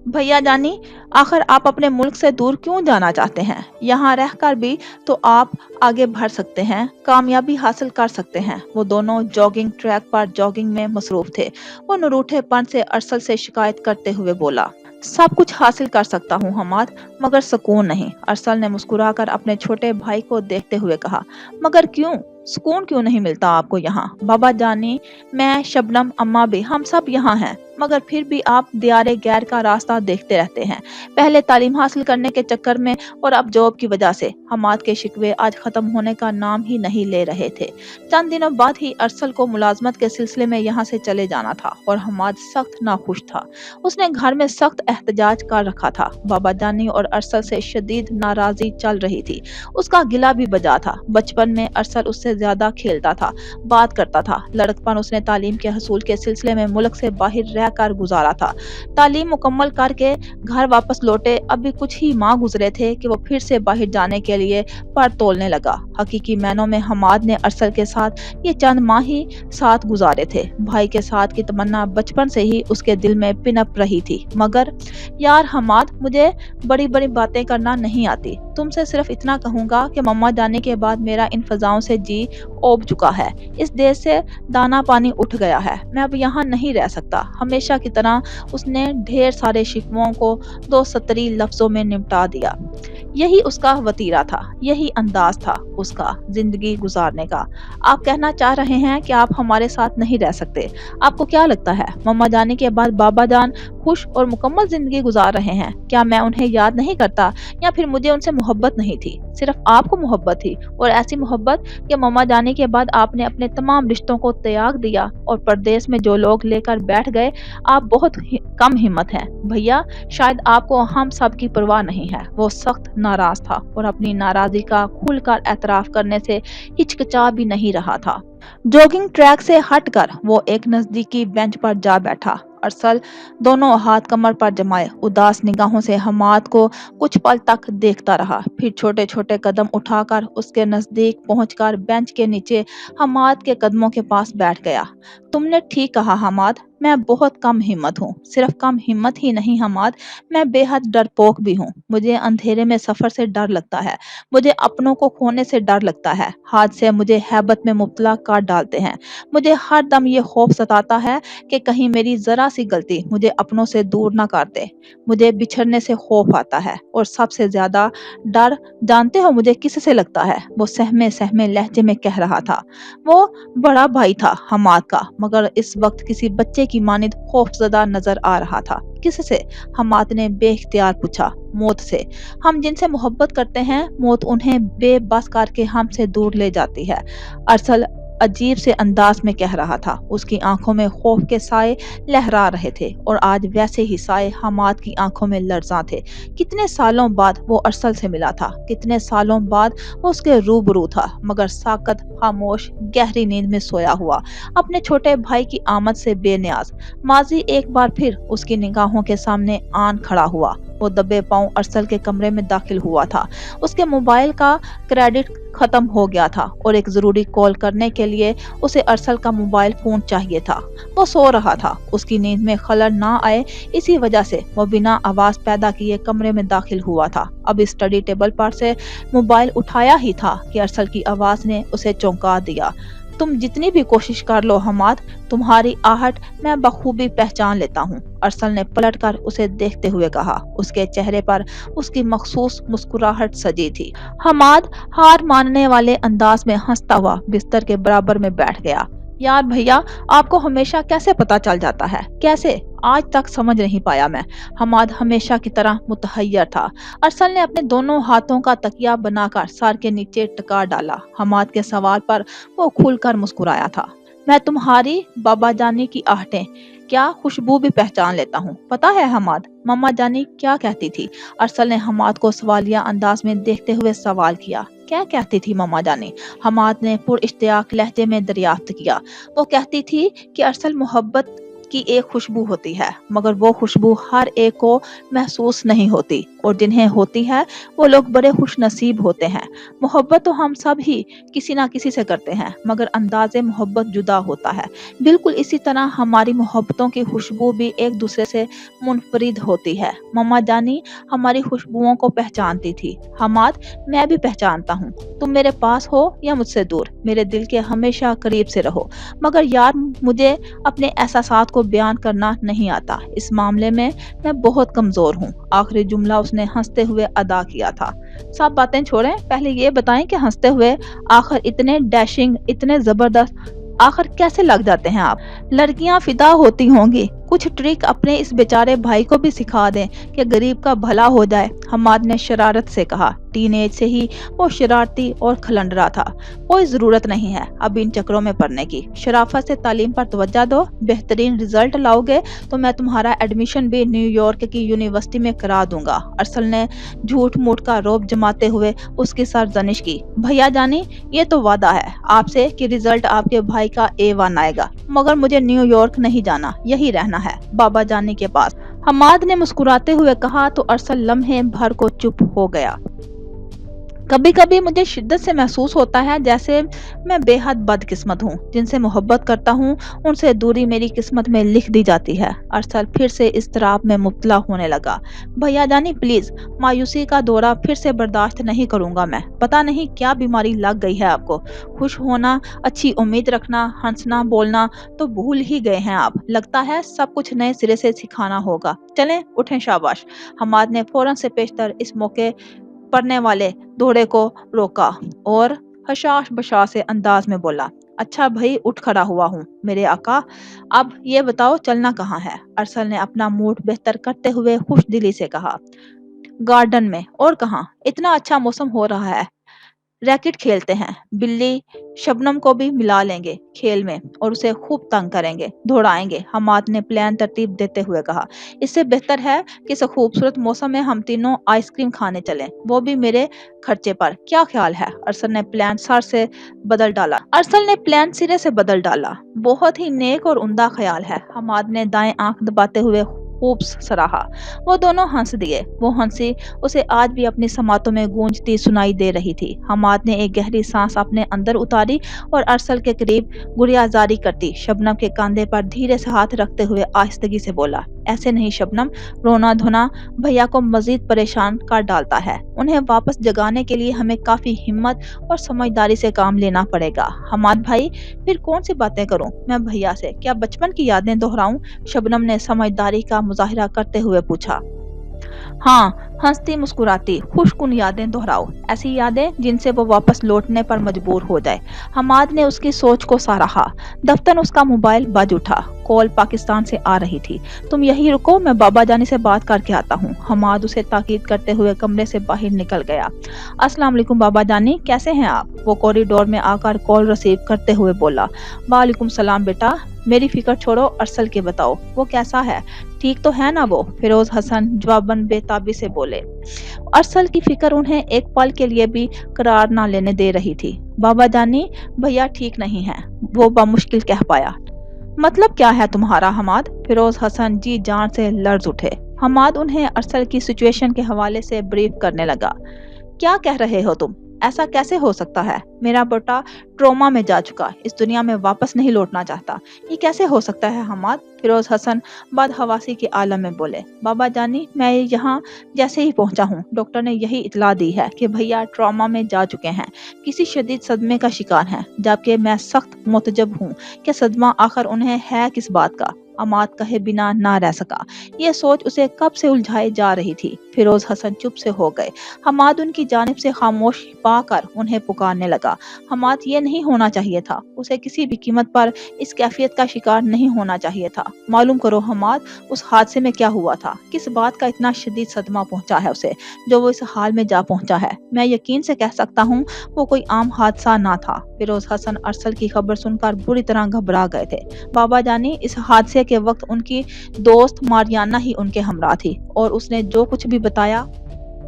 भैया जानी, आखिर आप अपने मुल्क से दूर क्यों जाना चाहते हैं? यहाँ रहकर भी तो आप आगे बढ़ सकते हैं, कामयाबी हासिल कर सकते हैं। वो दोनों जॉगिंग ट्रैक पर जॉगिंग में मसरूफ थे। वो नरूठेपन से अरसल से शिकायत करते हुए बोला। सब कुछ हासिल कर सकता हूँ हमाद, मगर सुकून नहीं। अरसल ने मुस्कुराकर अपने छोटे भाई को देखते हुए कहा। मगर क्यों? सुकून क्यों नहीं मिलता आपको यहाँ? बाबा जानी, मैं, शबनम, अम्मा भी, हम सब यहाँ हैं, मगर फिर भी आप दियारे गैर का रास्ता देखते रहते हैं। पहले तालीम हासिल करने के चक्कर में और अब जॉब की वजह से। हमाद के शिकवे आज खत्म होने का नाम ही नहीं ले रहे थे। चंद दिनों बाद ही अरसल को मुलाजमत के सिलसिले में यहाँ से चले जाना था और हमाद सख्त नाखुश था। उसने घर में सख्त एहतजाज कर रखा था। बाबा जानी और अरसल से शदीद नाराजगी चल रही थी। उसका गिला भी बजा था। बचपन में अरसल उससे ज्यादा खेलता था, बात करता था। लड़कपन उसने तालीम के हसूल के सिलसिले में मुल्क से बाहर रह कर गुजारा था। तालीम मुकम्मल करके घर वापस लौटे अभी कुछ ही माह गुजरे थे कि वो फिर से बाहर जाने के लिए पर तोलने लगा। हकीकी मैनों में हमाद ने अरसल के साथ ये चंद माह ही साथ गुजारे थे। भाई के साथ की तमन्ना बचपन से ही उसके दिल में पिनप रही थी। मगर यार हमाद, मुझे बड़ी बड़ी बातें करना नहीं आती। तुमसे सिर्फ इतना कहूंगा कि मम्मा जाने के बाद मेरा इन फजाओं से जी ओब चुका है। इस देश से दाना पानी उठ गया है। मैं अब यहाँ नहीं रह सकता। हमेशा की तरह उसने ढेर सारे शिकवों को दो सतरी लफ्जों में निपटा दिया। यही उसका वतीरा था, यही अंदाज था उसका जिंदगी गुजारने का। आप कहना चाह रहे हैं कि आप हमारे साथ नहीं रह सकते। आपको क्या लगता है मम्मा जाने के बाद बाबा जान खुश और मुकम्मल जिंदगी गुजार रहे हैं? क्या मैं उन्हें याद नहीं करता, या फिर मुझे उनसे मोहब्बत नहीं थी? सिर्फ आपको मोहब्बत थी, और ऐसी मोहब्बत कि मम्मा जाने के बाद आपने अपने तमाम रिश्तों को त्याग दिया और परदेश में जो लोग लेकर बैठ गए। आप बहुत कम हिम्मत हैं भैया। शायद आपको हम सब की परवाह नहीं है। वो सख्त नाराज था और अपनी नाराजगी का खुलकर एतराफ करने से हिचकिचा भी नहीं रहा था। जॉगिंग ट्रैक से हटकर वो एक नजदीकी बेंच पर जा बैठा। अरसल दोनों हाथ कमर पर जमाए उदास निगाहों से हमाद को कुछ पल तक देखता रहा। फिर छोटे छोटे कदम उठाकर उसके नजदीक पहुंचकर बेंच के नीचे हमाद के कदमों के पास बैठ गया। तुमने ठीक कहा हमाद, मैं बहुत कम हिम्मत हूँ। सिर्फ कम हिम्मत ही नहीं हमाद, मैं बेहद डरपोक भी हूँ। मुझे अंधेरे में सफर से डर लगता है, मुझे अपनों को खोने से डर लगता है। हादसे मुझे हैबत में मुब्तला कर डालते हैं। मुझे हर दम ये खौफ सताता है कि कहीं मेरी जरा सी गलती मुझे अपनों से दूर ना कर दे। मुझे बिछड़ने से खौफ आता है, और सबसे ज्यादा डर जानते हो मुझे किससे लगता है? वो सहमे सहमे लहजे में कह रहा था। वो बड़ा भाई था हमाद का, मगर इस वक्त किसी बच्चे की मानिद खौफजदा नजर आ रहा था। किससे? हमाद ने बेख्तियार पूछा। मौत से। हम जिनसे मोहब्बत करते हैं, मौत उन्हें बेबस करके हमसे दूर ले जाती है। अरसल अजीब से अंदाज में कह रहा था। उसकी आंखों में खौफ के साए लहरा रहे थे, और आज वैसे ही साए हमाद की आंखों में लर्जा थे। कितने सालों बाद वो अरसल से मिला था, कितने सालों बाद वो उसके रूबरू था, मगर साकत खामोश गहरी नींद में सोया हुआ, अपने छोटे भाई की आमद से बेनियाज। माजी एक बार फिर उसकी निगाहों के सामने आन खड़ा हुआ। वो दबे पांव अरसल के कमरे में दाखिल हुआ था। उसके मोबाइल का क्रेडिट खत्म हो गया था, और एक जरूरी कॉल करने के लिए उसे अरसल का मोबाइल फोन चाहिए था। वो सो रहा था। उसकी नींद में खलल ना आए, इसी वजह से वो बिना आवाज पैदा किए कमरे में दाखिल हुआ था। अब स्टडी टेबल पर से मोबाइल उठाया ही था कि अरसल की आवाज ने उसे चौंका दिया। तुम जितनी भी कोशिश कर लो हमाद, तुम्हारी आहट मैं बखूबी पहचान लेता हूँ। अरसल ने पलटकर उसे देखते हुए कहा। उसके चेहरे पर उसकी मखसूस मुस्कुराहट सजी थी। हमाद हार मानने वाले अंदाज में हंसता हुआ बिस्तर के बराबर में बैठ गया। यार भैया, आपको हमेशा कैसे पता चल जाता है? कैसे? आज तक समझ नहीं पाया मैं। हमाद हमेशा की तरह मुतहय्यर था। अरसल ने अपने दोनों हाथों का तकिया बनाकर सर के नीचे टिका डाला। हमाद के सवाल पर वो खुलकर मुस्कुराया था। मैं तुम्हारी बाबा जानी की आहटें, क्या खुशबू भी पहचान लेता हूँ। पता है हमाद, मम्मा जानी क्या कहती थी? अरसल ने हमाद को सवालिया अंदाज में देखते हुए सवाल किया। क्या कहती थी मम्मा जानी? हमाद ने पुरइश्तियाक लहजे में दरियाफ्त किया। वो कहती थी कि अरसल मोहब्बत की एक खुशबू होती है, मगर वो खुशबू हर एक को महसूस नहीं होती, और जिन्हें होती है वो लोग बड़े खुश नसीब होते हैं। मोहब्बत तो हम सब ही किसी ना किसी से करते हैं, मगर अंदाज़े मोहब्बत जुदा होता है। बिल्कुल इसी तरह हमारी मोहब्बतों की खुशबू भी एक दूसरे से मुनफरिद होती है। मम्मा जानी हमारी खुशबुओं को पहचानती थी। हमाद, मैं भी पहचानता हूँ। तुम मेरे पास हो या मुझसे दूर, मेरे दिल के हमेशा करीब से रहो। मगर यार, मुझे अपने एहसासात को बयान करना नहीं आता। इस मामले में मैं बहुत कमजोर हूँ। आखिरी जुमला उसने हंसते हुए अदा किया था। सब बातें छोड़ें, पहले ये बताएं कि हंसते हुए आखिर इतने डैशिंग, इतने जबरदस्त आखिर कैसे लग जाते हैं आप? लड़कियां फिदा होती होंगी। कुछ ट्रिक अपने इस बेचारे भाई को भी सिखा दें कि गरीब का भला हो जाए, हमाद ने शरारत से कहा। टीनेज से ही वो शरारती और खलंडरा था। कोई जरूरत नहीं है अब इन चक्रों में पड़ने की। शराफत से तालीम पर तवज्जो दो। बेहतरीन रिजल्ट लाओगे तो मैं तुम्हारा एडमिशन भी न्यूयॉर्क की यूनिवर्सिटी में करा दूंगा। अरसल ने झूठ मूठ का रोब जमाते हुए उसकी सरजनिश की। भैया जानी, ये तो वादा है आपसे कि रिजल्ट आपके भाई का A1 आएगा, मगर मुझे न्यूयॉर्क नहीं जाना, यही रहना है बाबा जानी के पास। हमाद ने मुस्कुराते हुए कहा तो अरसल लम्हे भर को चुप हो गया। कभी कभी मुझे शिद्दत से महसूस होता है जैसे मैं बेहद बदकिस्मत हूँ। जिनसे मोहब्बत करता हूँ उनसे दूरी मेरी किस्मत में लिख दी जाती है। अरसल फिर से इस्तराब में मुब्तला होने लगा। भैया जानी प्लीज, मायूसी का दौरा फिर से बर्दाश्त नहीं करूंगा मैं। पता नहीं क्या बीमारी लग गई है आपको। खुश होना, अच्छी उम्मीद रखना, हंसना बोलना तो भूल ही गए हैं आप। लगता है सब कुछ नए सिरे से सिखाना होगा। चलें उठें, शाबाश। हमाद ने फौरन से पेशतर इस मौके पढ़ने वाले घोड़े को रोका और हशाश बशाश से अंदाज में बोला, अच्छा भाई उठ खड़ा हुआ हूँ मेरे आका, अब ये बताओ चलना कहाँ है। अरसल ने अपना मूड बेहतर करते हुए खुश दिली से कहा, गार्डन में, और कहाँ, इतना अच्छा मौसम हो रहा है, रैकेट खेलते हैं, बिल्ली शबनम को भी मिला लेंगे खेल में और उसे खूब तंग करेंगे, दौड़ाएंगे। हमाद ने प्लान तरतीब देते हुए कहा, इससे बेहतर है कि इस खूबसूरत मौसम में हम तीनों आइसक्रीम खाने चलें, वो भी मेरे खर्चे पर, क्या ख्याल है। अरसल ने प्लान सिरे से बदल डाला, बहुत ही नेक और उम्दा ख्याल है। हमाद ने दाएं आंख दबाते हुए खूब सराहा। वो दोनों हंस दिए। वो हंसी उसे आज भी अपनी समातों में गूंजती सुनाई दे रही थी। हमाद ने एक गहरी सांस अपने अंदर उतारी और अरसल के करीब गुरियाजारी करती शबनम के कंधे पर धीरे से हाथ रखते हुए आहिस्तगी से बोला, ऐसे नहीं शबनम, रोना धोना भैया को मजीद परेशान कर डालता है। उन्हें वापस जगाने के लिए हमें काफी हिम्मत और समझदारी से काम लेना पड़ेगा। हमाद भाई, फिर कौन सी बातें करूं मैं भैया से, क्या बचपन की यादें दोहराऊं। शबनम ने समझदारी का मुजाहिरा करते हुए पूछा। हाँ, हंसती मुस्कुराती खुशकुन यादें दोहराओ, ऐसी यादें जिनसे वो वापस लौटने पर मजबूर हो जाए। हमाद ने उसकी सोच को सराहा। दफ्तर उसका मोबाइल बज उठा। कॉल पाकिस्तान से आ रही थी। तुम यहीं रुको, मैं बाबा जानी से बात करके आता हूँ। हमाद उसे ताकीद करते हुए कमरे से बाहर निकल गया। अस्सलाम वालेकुम बाबा जानी, कैसे हैं आप। वो कॉरिडोर में आकर कॉल रिसीव करते हुए बोला, वालेकुम सलाम बेटा, मेरी फिक्र छोड़ो, अरसल के बताओ वो कैसा है, ठीक तो है ना वो। फिरोज हसन जवाबन बेताबी से बोले। अरसल की फिक्र उन्हें एक पल के लिए भी करार ना लेने दे रही थी। बाबा जानी, भैया ठीक नहीं है, वो बामुश्किल कह पाया। मतलब क्या है तुम्हारा हमाद। फिरोज हसन जी जान से लर्ज उठे। हमाद उन्हें अरसल की सिचुएशन के हवाले से ब्रीफ करने लगा। क्या कह रहे हो तुम, ऐसा कैसे हो सकता है। मेरा बेटा ट्रोमा में जा चुका, इस दुनिया में वापस नहीं लौटना चाहता, ये कैसे हो सकता है हमाद। फिरोज हसन बदहवासी के आलम में बोले, बाबा जानी, मैं यहाँ जैसे ही पहुंचा हूँ, डॉक्टर ने यही इतला दी है कि भैया ट्रॉमा में जा चुके हैं, किसी शदीद सदमे का शिकार हैं, जबकि मैं सख्त मुतजब हूँ कि सदमा आखिर उन्हें है किस बात का। अमाद कहे बिना ना रह सका। ये सोच उसे कब से उलझाई जा रही थी। फिरोज हसन चुप से हो गए। हमाद उनकी जानिब से खामोश पाकर उन्हें पुकारने लगा। हमाद, ये नहीं होना चाहिए था, उसे किसी भी कीमत पर इस कैफियत का शिकार नहीं होना चाहिए था। मालूम करो हमाद, उस हादसे में क्या हुआ था, किस बात का इतना शदीद सदमा पहुंचा है उसे, जो वो इस हाल में जा पहुंचा है। मैं यकीन से कह सकता हूँ वो कोई आम हादसा ना था। फिरोज हसन अरसल की खबर सुनकर बुरी तरह घबरा गए थे। बाबा जानी, इस हादसे के वक्त उनकी दोस्त मारियाना ही उनके हमरा थी और उसने जो कुछ भी बताया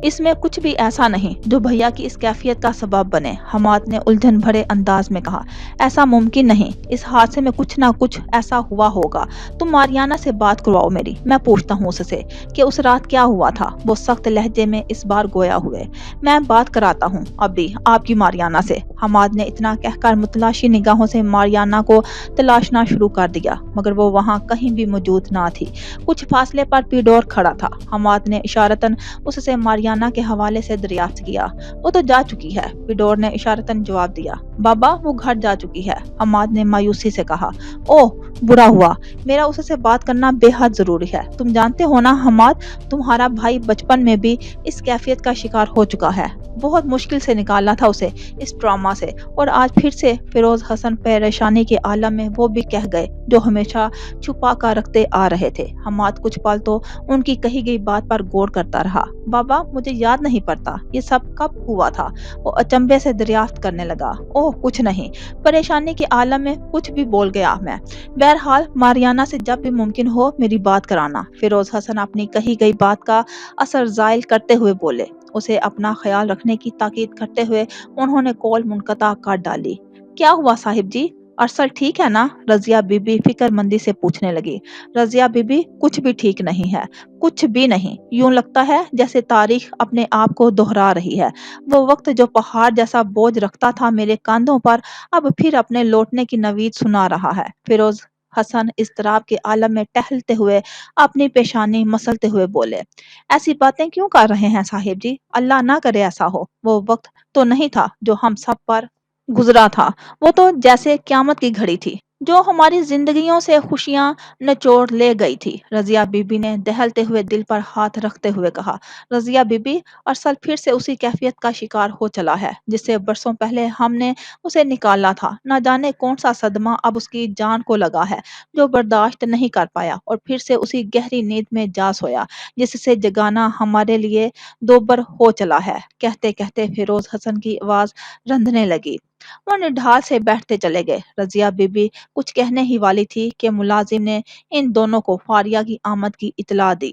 इसमें कुछ भी ऐसा नहीं जो भैया की इस कैफियत का सबब बने। हमाद ने उलझन भरे अंदाज में कहा, ऐसा मुमकिन नहीं, इस हादसे में कुछ ना कुछ ऐसा हुआ होगा। तुम मारियाना से बात करवाओ मेरी, मैं पूछता हूँ उससे कि उस रात क्या हुआ था। वो सख्त लहजे में इस बार गोया हुए। मैं बात कराता हूँ अभी आपकी मारियाना से। हमाद ने इतना कहकर मुतलाशी निगाहों से मारियाना को तलाशना शुरू कर दिया, मगर वो वहाँ कहीं भी मौजूद ना थी। कुछ फासले पर पीडोर खड़ा था। हमाद ने इशारतन उससे मारियाना के हवाले से दरियाफ्त किया। वो तो जा चुकी है, पिडोर ने इशारतन जवाब दिया। बाबा, वो घर जा चुकी है। हमाद ने मायूसी से कहा, ओह बुरा हुआ, मेरा उससे बात करना बेहद जरूरी है। तुम जानते हो ना हमाद, तुम्हारा भाई बचपन में भी इस कैफियत का शिकार हो चुका है। बहुत मुश्किल से निकाला था उसे इस ट्रॉमा से, और आज फिर से। फिरोज हसन परेशानी के आलम में वो भी कह गए जो हमेशा छुपा कर रखते आ रहे थे। हमाद कुछ पल तो उनकी कही गई बात पर गौर करता रहा। बाबा, मुझे याद नहीं पड़ता ये सब कब हुआ था। वो अचंभे से दरियाफ्त करने लगा। ओह कुछ नहीं, परेशानी के आलम में कुछ भी बोल गया मैं। बहरहाल मारियाना से जब भी मुमकिन हो मेरी बात कराना। फिरोज हसन अपनी कही गई बात का असर जाहिर करते हुए बोले। उसे अपना ख्याल रखने की ताकीद करते हुए उन्होंने कॉल मुनक़ता कर डाली। क्या हुआ साहिब जी, अरसल ठीक है ना। रजिया बीबी फिक्रमंदी से पूछने लगी। रजिया बीबी, कुछ भी ठीक नहीं है, कुछ भी नहीं। यूं लगता है जैसे तारीख अपने आप को दोहरा रही है। वो वक्त जो पहाड़ जैसा बोझ रखता था मेरे कंधों पर, अब फिर अपने लौटने की नवीद सुना रहा है। फिरोज हसन इस्तराब के आलम में टहलते हुए अपनी पेशानी मसलते हुए बोले, ऐसी बातें क्यों कर रहे हैं साहिब जी, अल्लाह ना करे ऐसा हो। वो वक्त तो नहीं था जो हम सब पर गुजरा था, वो तो जैसे क्यामत की घड़ी थी। جو ہماری زندگیوں سے خوشیاں نچوڑ لے گئی تھی۔ رضیہ بی بی نے دہلتے ہوئے دل پر ہاتھ رکھتے ہوئے کہا۔ رضیہ بی بی ارسل پھر سے اسی کیفیت کا شکار ہو چلا ہے جس سے برسوں پہلے ہم نے اسے نکالا تھا۔ نہ جانے کون سا صدمہ اب اس کی جان کو لگا ہے جو برداشت نہیں کر پایا اور پھر سے اسی گہری نیند میں جا سویا جس سے جگانا ہمارے لیے دوبر ہو چلا ہے۔ کہتے کہتے فیروز حسن کی آواز رندھنے لگی۔ وہ نڈھال سے بیٹھتے چلے گئے۔ رضیہ بی بی کچھ کہنے ہی والی تھی کہ ملازم نے ان دونوں کو فاریہ کی آمد کی اطلاع دی۔